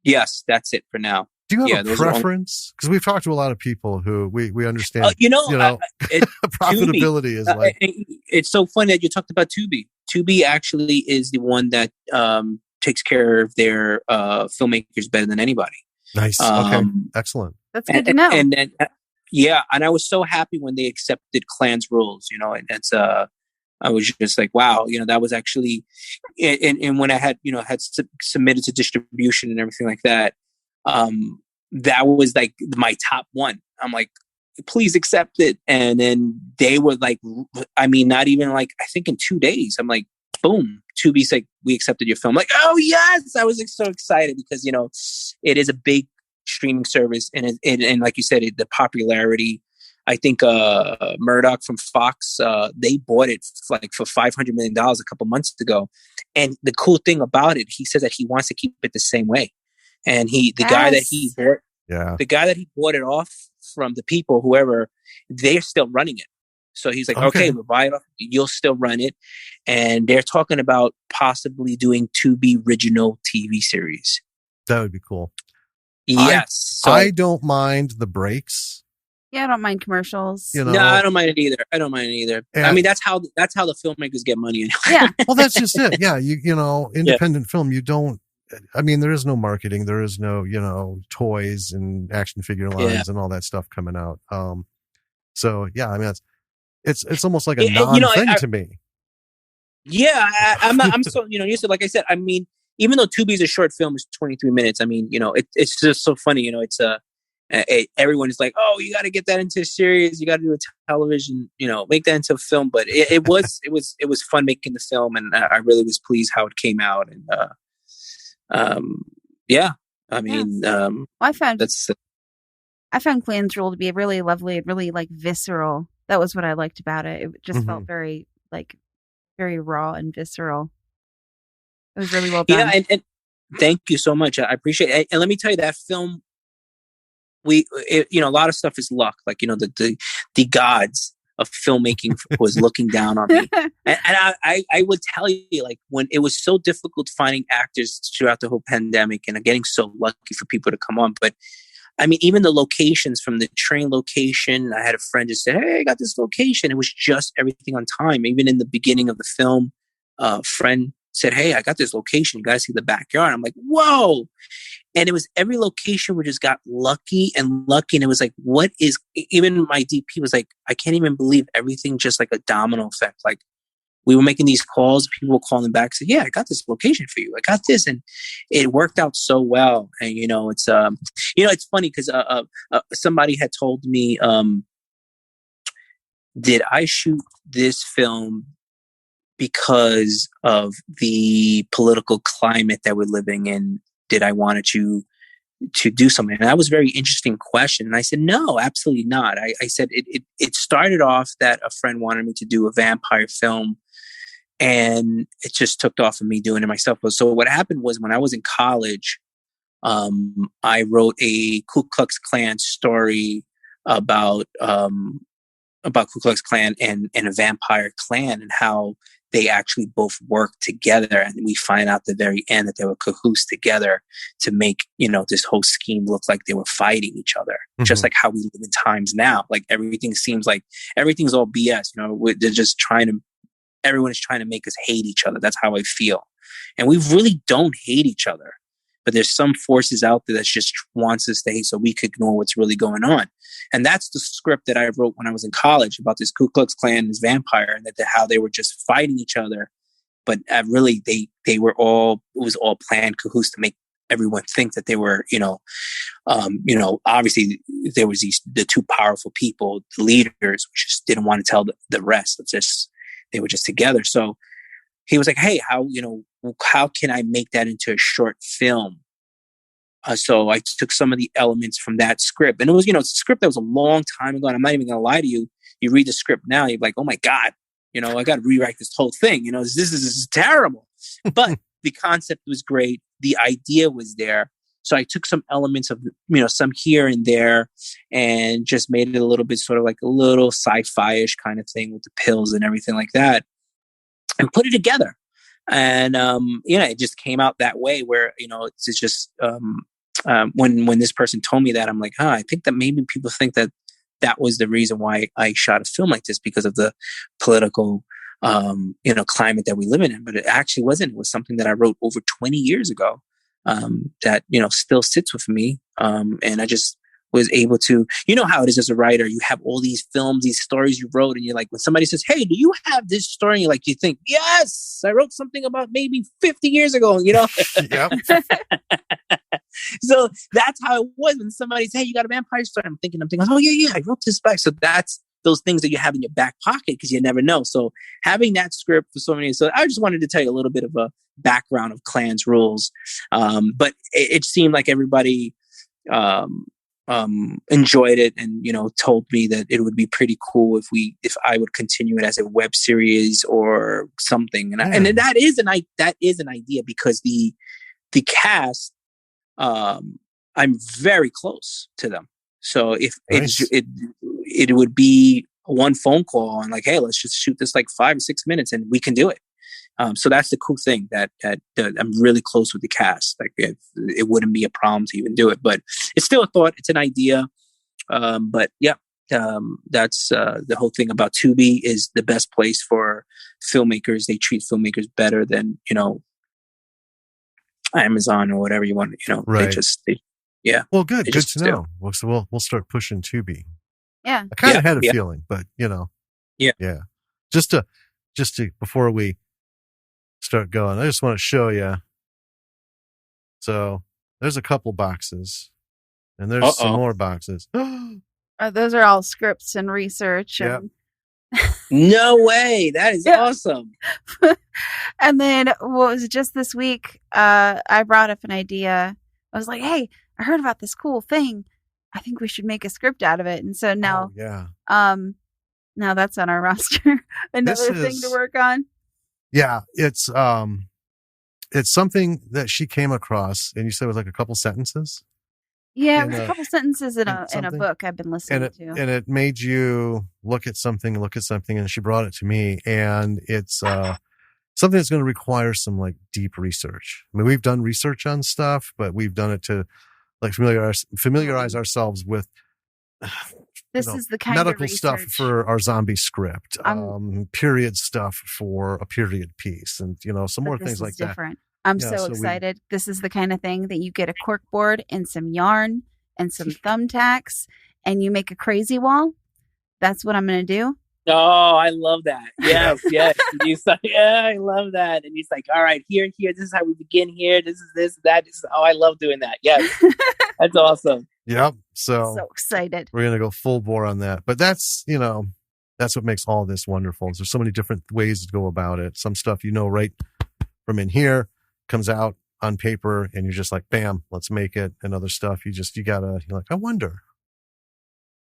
Yes, that's it for now. Do you have a preference? Because we've talked to a lot of people who we understand. Profitability is like. It's so funny that you talked about Tubi. Tubi actually is the one that takes care of their filmmakers better than anybody. Nice. Okay. Excellent. That's good to know. And yeah, and I was so happy when they accepted Klanz Rules, you know, and that's I was just like, wow, you know, that was actually, and when I had submitted to distribution and everything like that, that was like my top one. I'm like, please accept it. And then they were like, I mean, not even like, I think in 2 days, I'm like, boom, Tubi's like, we accepted your film. Like, oh yes, I was like, so excited because, you know, it is a big streaming service, and like you said, the popularity. I think Murdoch from Fox, they bought it for $500 million a couple months ago. And the cool thing about it, he says that he wants to keep it the same way. And the guy that he bought it off from, the people, whoever, they're still running it. So he's like, okay, we'll buy it off. You'll still run it. And they're talking about possibly doing Tubi original TV series. That would be cool. Yes. I don't mind the breaks. Yeah, I don't mind commercials. You know? No, I don't mind it either. And I mean, that's how the filmmakers get money. Yeah. Well, that's just it. Yeah, you know, independent film. You don't. I mean, there is no marketing. There is no, you know, toys and action figure lines and all that stuff coming out. So yeah, I mean, it's almost like a non-thing to me. Yeah, I'm so, you know, you said, like I said, I mean, even though Tubi's a short film, is 23 minutes. I mean, you know, it's just so funny. You know, it's everyone is like, oh, you got to get that into a series. You got to do a television. You know, make that into a film. But it was fun making the film, and I really was pleased how it came out. And yeah, I mean, I found Klanz Rule to be really lovely and really like visceral. That was what I liked about it. It just felt very raw and visceral. It was really well done. Yeah, and thank you so much. I appreciate it. And let me tell you, that film, you know, a lot of stuff is luck. Like, you know, the gods of filmmaking was looking down on me. And I would tell you, like, when it was so difficult finding actors throughout the whole pandemic, and I'm getting so lucky for people to come on. But I mean, even the locations, from the train location, I had a friend just say, hey, I got this location. It was just everything on time. Even in the beginning of the film, a friend said, hey, I got this location. You guys see the backyard? I'm like, whoa. And it was every location we just got lucky. And it was like, even my DP was like, I can't even believe everything, just like a domino effect. Like, we were making these calls, people were calling back, said, yeah, I got this location for you. I got this. And it worked out so well. And, you know, it's, you know, it's funny because somebody had told me, did I shoot this film because of the political climate that we're living in? Did I wanted to do something? And that was a very interesting question. And I said, no, absolutely not. I said, it started off that a friend wanted me to do a vampire film, and it just took off of me doing it myself. So what happened was, when I was in college, I wrote a Ku Klux Klan story about Ku Klux Klan and a vampire clan, and how they actually both work together. And we find out at the very end that they were cahoots together to make, this whole scheme look like they were fighting each other, just like how we live in times now. Like everything seems like everything's all BS. They're just everyone is trying to make us hate each other. That's how I feel. And we really don't hate each other. But there's some forces out there that just wants us to hate so we could ignore what's really going on. And that's the script that I wrote when I was in college about this Ku Klux Klan and this vampire, and how they were just fighting each other. But really, they were it was all planned cahoots to make everyone think that they were, obviously there was the two powerful people, the leaders, who just didn't want to tell the rest. They were just together. So he was like, hey, how can I make that into a short film? So I took some of the elements from that script. And it was, it's a script that was a long time ago. And I'm not even going to lie to you. You read the script now, you're like, oh my God, I got to rewrite this whole thing. This is terrible. But the concept was great. The idea was there. So I took some elements of, some here and there and just made it a little bit sort of like a little sci-fi-ish kind of thing with the pills and everything like that, and put it together. And, it just came out that way where, it's just, when this person told me that, I'm like, I think that maybe people think that was the reason why I shot a film like this, because of the political, climate that we live in. But it actually wasn't. It was something that I wrote over 20 years ago, that, still sits with me. And I just was able to, how it is as a writer, you have all these films, these stories you wrote, and you're like, when somebody says, hey, do you have this story? And you think, yes, I wrote something about maybe 50 years ago, Yep. So that's how it was when somebody says, hey, you got a vampire story. I'm thinking, oh yeah, I wrote this back. So that's those things that you have in your back pocket, because you never know. So having that script for so many, so I just wanted to tell you a little bit of a background of Klanz Rules. But it seemed like everybody, enjoyed it, and told me that it would be pretty cool if I would continue it as a web series or something. And that is an idea, because the cast, I'm very close to them. So if nice. it would be one phone call and like, hey, let's just shoot this 5 or 6 minutes and we can do it. So that's the cool thing, that I'm really close with the cast. It wouldn't be a problem to even do it, but it's still a thought. It's an idea. But yeah, that's the whole thing about Tubi is the best place for filmmakers. They treat filmmakers better than, Amazon or whatever you want. Right. Yeah. Well, good to know. So we'll start pushing Tubi. Yeah. I kind of had a feeling, but Yeah. Just to before we start going, I just want to show you. So there's a couple boxes, and there's some more boxes. Those are all scripts and research. Yep. And no way. That is awesome. And then what was it, just this week, I brought up an idea. I was like, hey, I heard about this cool thing. I think we should make a script out of it. And so now, now that's on our roster. Another thing to work on. Yeah, it's something that she came across, and you said it was a couple sentences. Yeah, it was a couple sentences in a book I've been listening to, and it made you look at something, and she brought it to me, and it's something that's going to require some deep research. I mean, we've done research on stuff, but we've done it to familiarize ourselves with. This is the kind medical of stuff for our zombie script, period stuff for a period piece, and some more things like different. I'm so excited. This is the kind of thing that you get a cork board and some yarn and some thumbtacks, and you make a crazy wall. That's what I'm going to do. Oh, I love that. Yes. I love that. And he's like, all right, here. This is how we begin here. This is this, that. I love doing that. Yes. That's awesome. Yep. So excited. We're going to go full bore on that. But that's what makes all this wonderful. There's so many different ways to go about it. Some stuff, right from in here comes out on paper and you're just like, bam, let's make it. And other stuff, you're like, I wonder.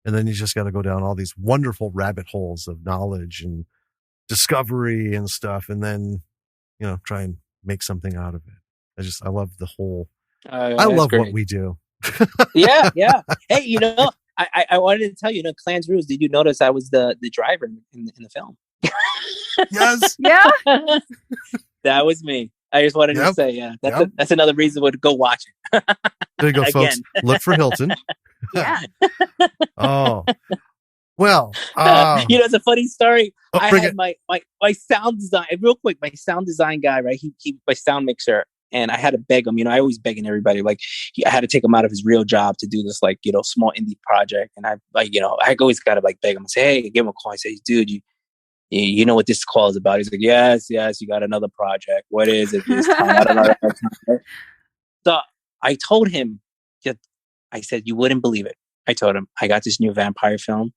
And then you just got to go down all these wonderful rabbit holes of knowledge and discovery and stuff. And then, try and make something out of it. I love the whole, I love what we do. Yeah. Hey, I wanted to tell you, Klanz Rules, did you notice I was the driver in the film? Yes. Yeah. That was me. I just wanted to say, that's another reason to go watch it. There you go, folks. Look for Hilton. Yeah. Oh, well. It's a funny story. I had it. my sound design, real quick, my sound design guy, right? He my sound mixer, and I had to beg him. I always begging everybody. Like, I had to take him out of his real job to do this, like, small indie project. And I always got to like beg him and say, hey, give him a call. I say, dude, you know what this call is about? He's like, yes, you got another project. What is it this time? I don't know. So I told him, I said, you wouldn't believe it. I told him, I got this new vampire film,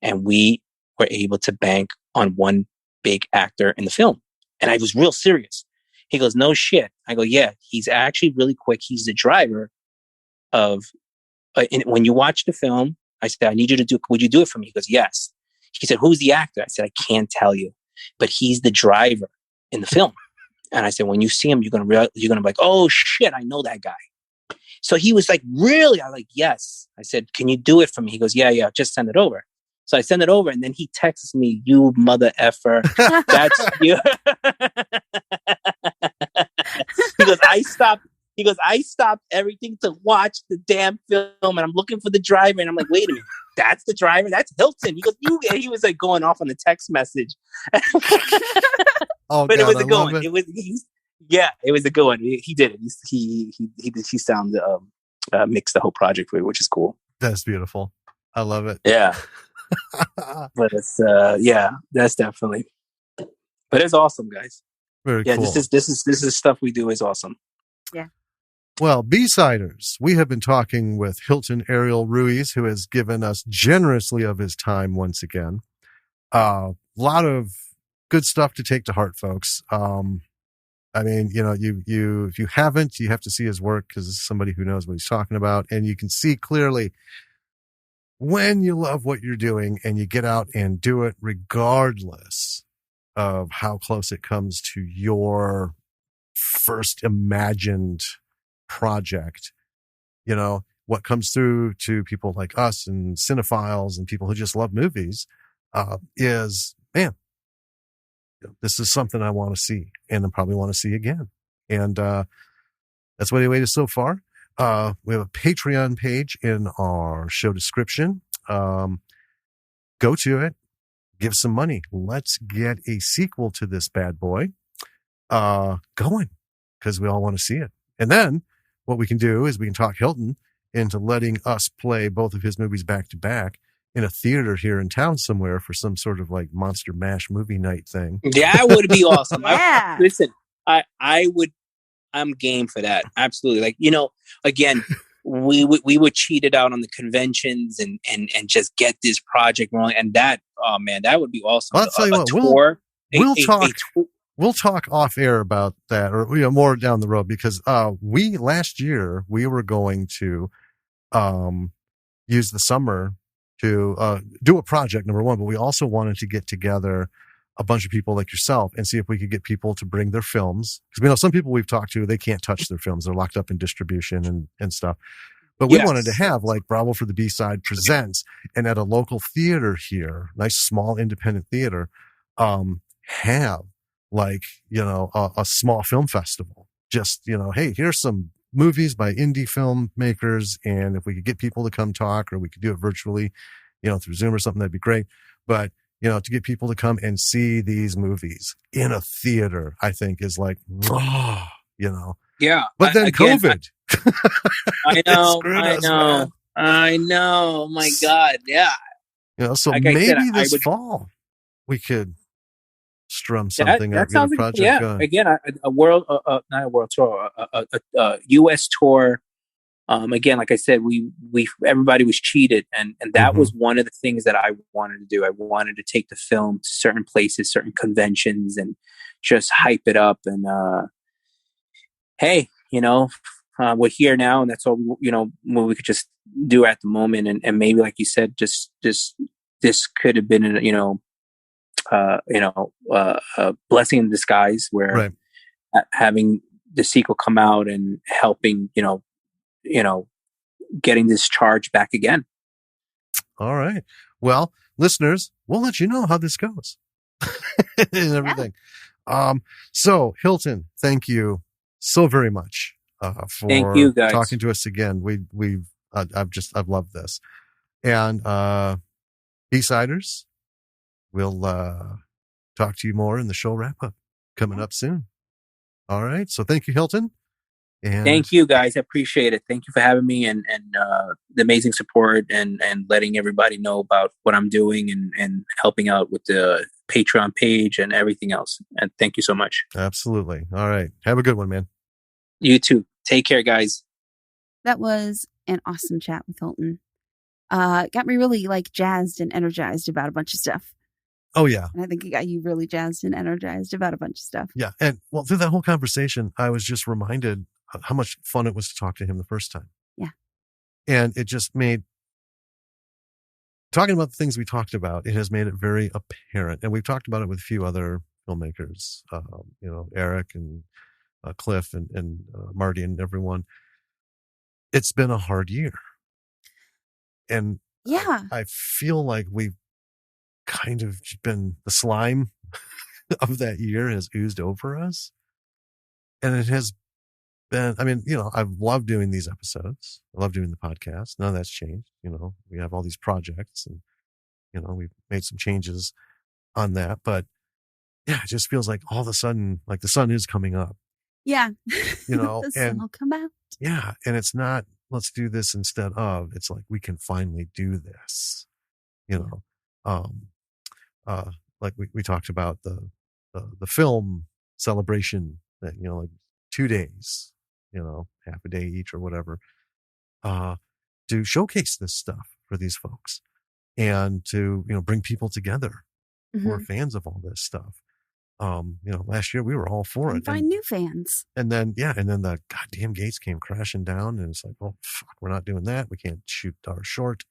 and we were able to bank on one big actor in the film. And I was real serious. He goes, no shit. I go, yeah, he's actually really quick. He's the driver of, when you watch the film, I said, would you do it for me? He goes, yes. He said, who's the actor? I said, I can't tell you, but he's the driver in the film. And I said, when you see him, you're going to be like, oh shit, I know that guy. So he was like, really? I'm like, yes. I said, can you do it for me? He goes, yeah, just send it over. So I send it over, and then he texts me, you mother effer. That's you. He goes, I stopped everything to watch the damn film, and I'm looking for the driver. And I'm like, wait a minute, that's the driver? That's Hilton. He goes, he was like going off on the text message. Oh, but God, it was a good one. it was a good one. He did it. He sound mixed the whole project for you, which is cool. That's beautiful. I love it. Yeah. But it's that's definitely. But it's awesome, guys. Very cool. This is stuff we do is awesome. Yeah. Well, B-Siders, we have been talking with Hilton Ariel Ruiz, who has given us generously of his time once again. A lot of good stuff to take to heart, folks. I mean, if you haven't, you have to see his work, because this is somebody who knows what he's talking about, and you can see clearly when you love what you're doing and you get out and do it, regardless of how close it comes to your first imagined project. What comes through to people like us and cinephiles and people who just love movies is, man, this is something I want to see, and I probably want to see again. And that's what he waited so far. We have a Patreon page in our show description. Go to it, give some money. Let's get a sequel to this bad boy going, because we all want to see it. And then what we can do is we can talk Hilton into letting us play both of his movies back to back in a theater here in town somewhere for some sort of like Monster Mash movie night thing. That would be awesome. Yeah. I'm game for that. Absolutely. Like, again, we were cheated out on the conventions and just get this project rolling. And that, oh man, that would be awesome. I'll tell you what, we'll talk off air about that, or more down the road, because last year we were going to use the summer to do a project, number one, but we also wanted to get together a bunch of people like yourself and see if we could get people to bring their films. Because some people we've talked to, they can't touch their films. They're locked up in distribution and stuff. But we wanted to have like Bravo for the B-Side presents, and at a local theater here, nice small independent theater, have like, a small film festival. Just, hey, here's some movies by indie filmmakers, and if we could get people to come talk, or we could do it virtually, through Zoom or something, that'd be great. But to get people to come and see these movies in a theater, I think is like, Yeah. But then COVID. I know. My God. Yeah. So like maybe this fall we could strum something up, get a project going. Again, not a world tour, a U.S. tour. Again, like I said, everybody was cheated, and that was one of the things that I wanted to do. I wanted to take the film to certain places, certain conventions, and just hype it up. And hey, we're here now, and that's all what we could just do at the moment. And maybe, like you said, just this could have been a blessing in disguise, where having the sequel come out and helping, getting this charge back again. All right. Well, listeners, we'll let you know how this goes. and everything. So Hilton, thank you so very much Thank for you, guys. talking to us again. I've loved this. And Eastsiders, we'll talk to you more in the show wrap up coming up soon. All right. So thank you, Hilton. And thank you, guys. I appreciate it. Thank you for having me and the amazing support and letting everybody know about what I'm doing and helping out with the Patreon page and everything else. And thank you so much. Absolutely. All right. Have a good one, man. You too. Take care, guys. That was an awesome chat with Hilton. Got me really jazzed and energized about a bunch of stuff. Oh, yeah. And I think it got you really jazzed and energized about a bunch of stuff. Yeah. And well, through that whole conversation, I was just reminded how much fun it was to talk to him the first time. Yeah. And it just made talking about the things we talked about, it has made it very apparent. And we've talked about it with a few other filmmakers, Eric and Cliff and Marty and everyone. It's been a hard year. And yeah, I feel like we've kind of been the slime of that year has oozed over us. And it has been, I've loved doing these episodes. I love doing the podcast. None of that's changed. We have all these projects and, we've made some changes on that. But yeah, it just feels like all of a sudden, like the sun is coming up. Yeah. The sun will come out. Yeah. And it's not, let's do this instead of, it's like, we can finally do this, like we talked about the film celebration that, like 2 days, half a day each or whatever, to showcase this stuff for these folks and to, bring people together who are fans of all this stuff. Last year we were all for it. Find new fans. And then the goddamn gates came crashing down and it's like, oh, fuck, we're not doing that. We can't shoot our short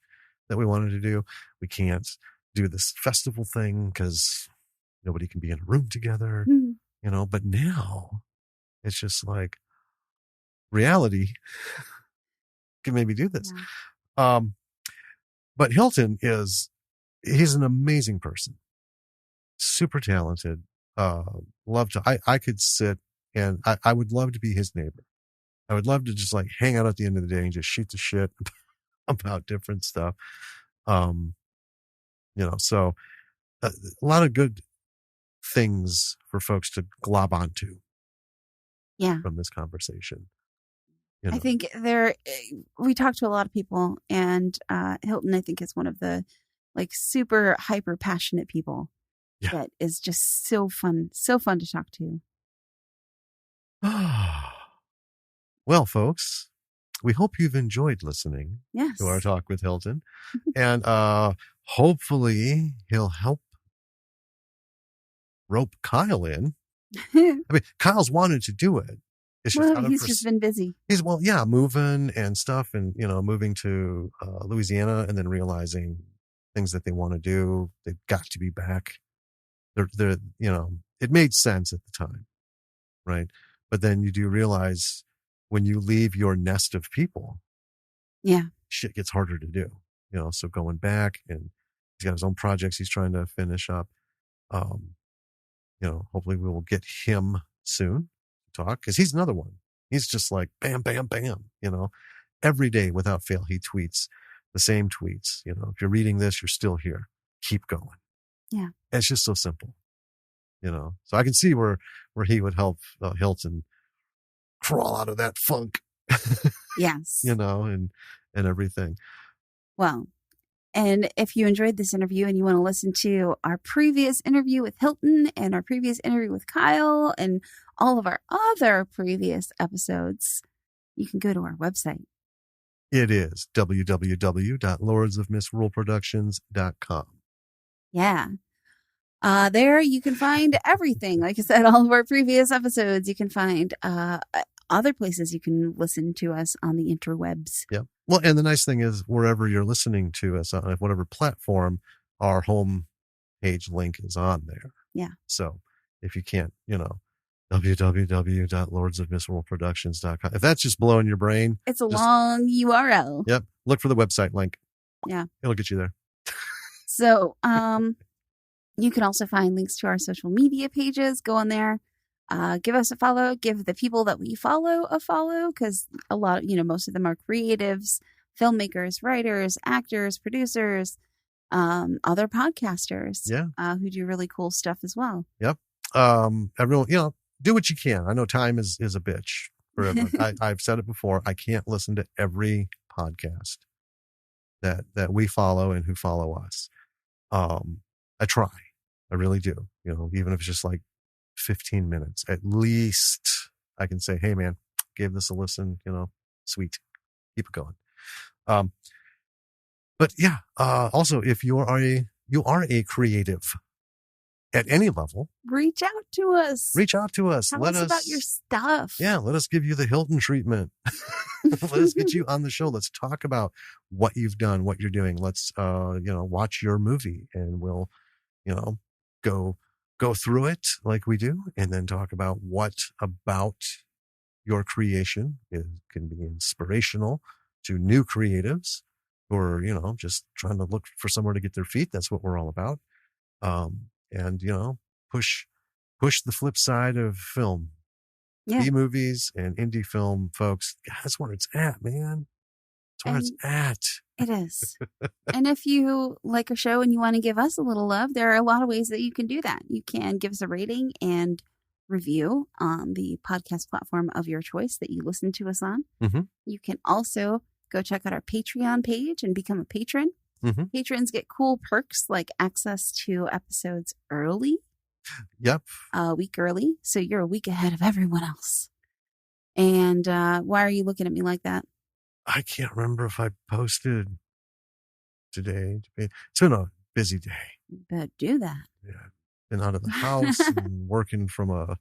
that we wanted to do. We can't do this festival thing because nobody can be in a room together, but now it's just like reality can maybe do this. Yeah. But Hilton he's an amazing person, super talented. Love to, I could sit and I would love to be his neighbor. I would love to just hang out at the end of the day and just shoot the shit about different stuff. So a lot of good things for folks to glob onto. Yeah. From this conversation. I think we talked to a lot of people and Hilton, I think, is one of the super hyper passionate people. Yeah. That is just so fun to talk to. Well, folks, we hope you've enjoyed listening to our talk with Hilton. And hopefully he'll help rope Kyle in. Kyle's wanted to do it. It's just he's just been busy. He's moving and stuff and, moving to Louisiana and then realizing things that they want to do. They've got to be back. They're it made sense at the time, right? But then you do realize when you leave your nest of people, shit gets harder to do, so going back and he's got his own projects he's trying to finish up. Hopefully we will get him soon to talk because he's another one. He's just like, bam, bam, bam, every day without fail, he tweets the same tweets. If you're reading this, you're still here. Keep going. Yeah. And it's just so simple, so I can see where he would help Hilton crawl out of that funk. Yes. And everything. Well, and if you enjoyed this interview and you want to listen to our previous interview with Hilton and our previous interview with Kyle and all of our other previous episodes, you can go to our website. It is www.lordsofmisruleproductions.com. Yeah. There you can find everything. Like I said, all of our previous episodes, you can find other places you can listen to us on the interwebs. Yeah. Well, and the nice thing is wherever you're listening to us on whatever platform, our home page link is on there. Yeah. So if you can't, www.lordsofmisruleproductions.com. If that's just blowing your brain. It's a long URL. Yep. Look for the website link. Yeah. It'll get you there. So, You can also find links to our social media pages. Go on there. Give us a follow. Give the people that we follow a follow, because a lot, most of them are creatives, filmmakers, writers, actors, producers, other podcasters, who do really cool stuff as well. Yep. Everyone, do what you can. I know time is a bitch for everyone. I've said it before. I can't listen to every podcast that we follow and who follow us. I try. I really do. Even if it's just like 15 minutes, at least I can say, hey man, gave this a listen, sweet. Keep it going. But yeah, also if you are a creative at any level, reach out to us. Tell us about your stuff. Yeah. Let us give you the Hilton treatment. Let us get you on the show. Let's talk about what you've done, what you're doing. Let's, watch your movie, and we'll, go through it like we do, and then talk about what about your creation can be inspirational to new creatives who are, just trying to look for somewhere to get their feet. That's what we're all about. And, push the flip side of film. Yeah. B-movies and indie film, folks. That's where it's at, man. That's where it's at. It is. And if you like a show and you want to give us a little love, there are a lot of ways that you can do that. You can give us a rating and review on the podcast platform of your choice that you listen to us on. Mm-hmm. You can also go check out our Patreon page and become a patron. Mm-hmm. Patrons get cool perks like access to episodes early. Yep. A week early. So you're a week ahead of everyone else. And why are you looking at me like that? I can't remember if I posted today. It's been a busy day. You better do that. Yeah. Been out of the house and working from a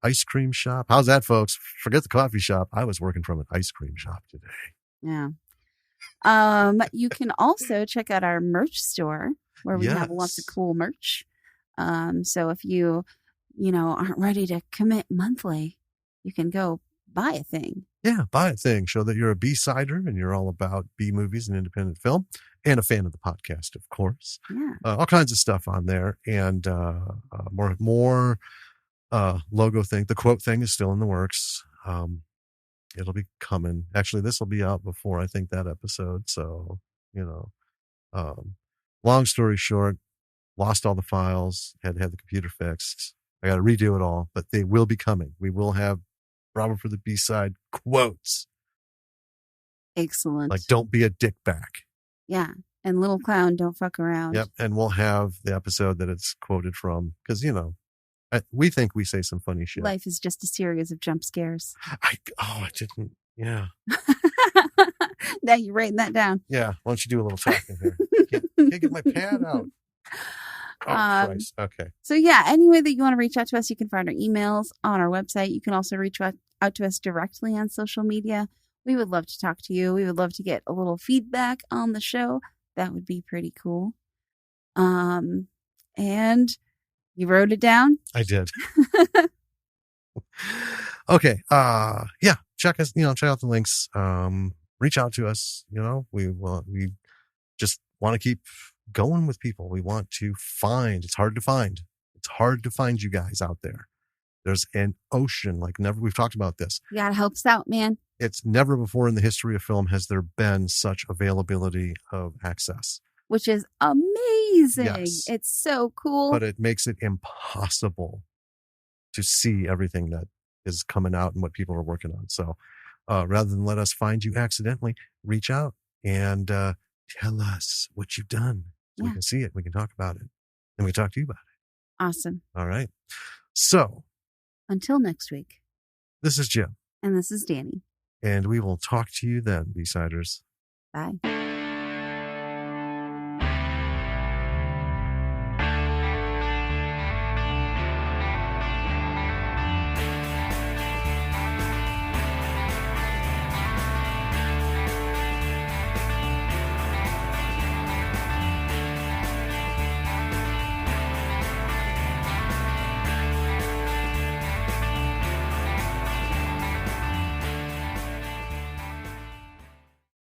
ice cream shop. How's that, folks? Forget the coffee shop. I was working from an ice cream shop today. Yeah. You can also check out our merch store where we have lots of cool merch. So if you aren't ready to commit monthly, you can go buy a thing. Yeah, buy a thing. Show that you're a B-sider and you're all about B-movies and independent film, and a fan of the podcast, of course. Yeah. All kinds of stuff on there, and more logo thing. The quote thing is still in the works. It'll be coming. Actually, this will be out before I think that episode. So, long story short, lost all the files, had to have the computer fixed. I got to redo it all, but they will be coming. We will have Bravo for the B-side quotes. Excellent. Like, don't be a dick back. Yeah. And little clown, don't fuck around. Yep. And we'll have the episode that it's quoted from, because, we think we say some funny shit. Life is just a series of jump scares. I didn't. Yeah. Now you're writing that down. Yeah. Why don't you do a little talking here? Can't get my pad out. Oh, Christ. Okay. So yeah, any way that you want to reach out to us, you can find our emails on our website. You can also reach out to us directly on social media. We would love to talk to you. We would love to get a little feedback on the show. That would be pretty cool. And you wrote it down? I did. Okay. Yeah. Check us, check out the links. Reach out to us. We just want to keep going with people. We want to find. It's hard to find you guys out there. There's an ocean like never. We've talked about this. You gotta help us out, man. It's never before in the history of film has there been such availability of access, which is amazing. Yes. It's so cool. But it makes it impossible to see everything that is coming out and what people are working on. So rather than let us find you accidentally, reach out and tell us what you've done. So we can see it. We can talk about it. And we can talk to you about it. Awesome. All right. So until next week. This is Jim. And this is Danny. And we will talk to you then, B-siders. Bye.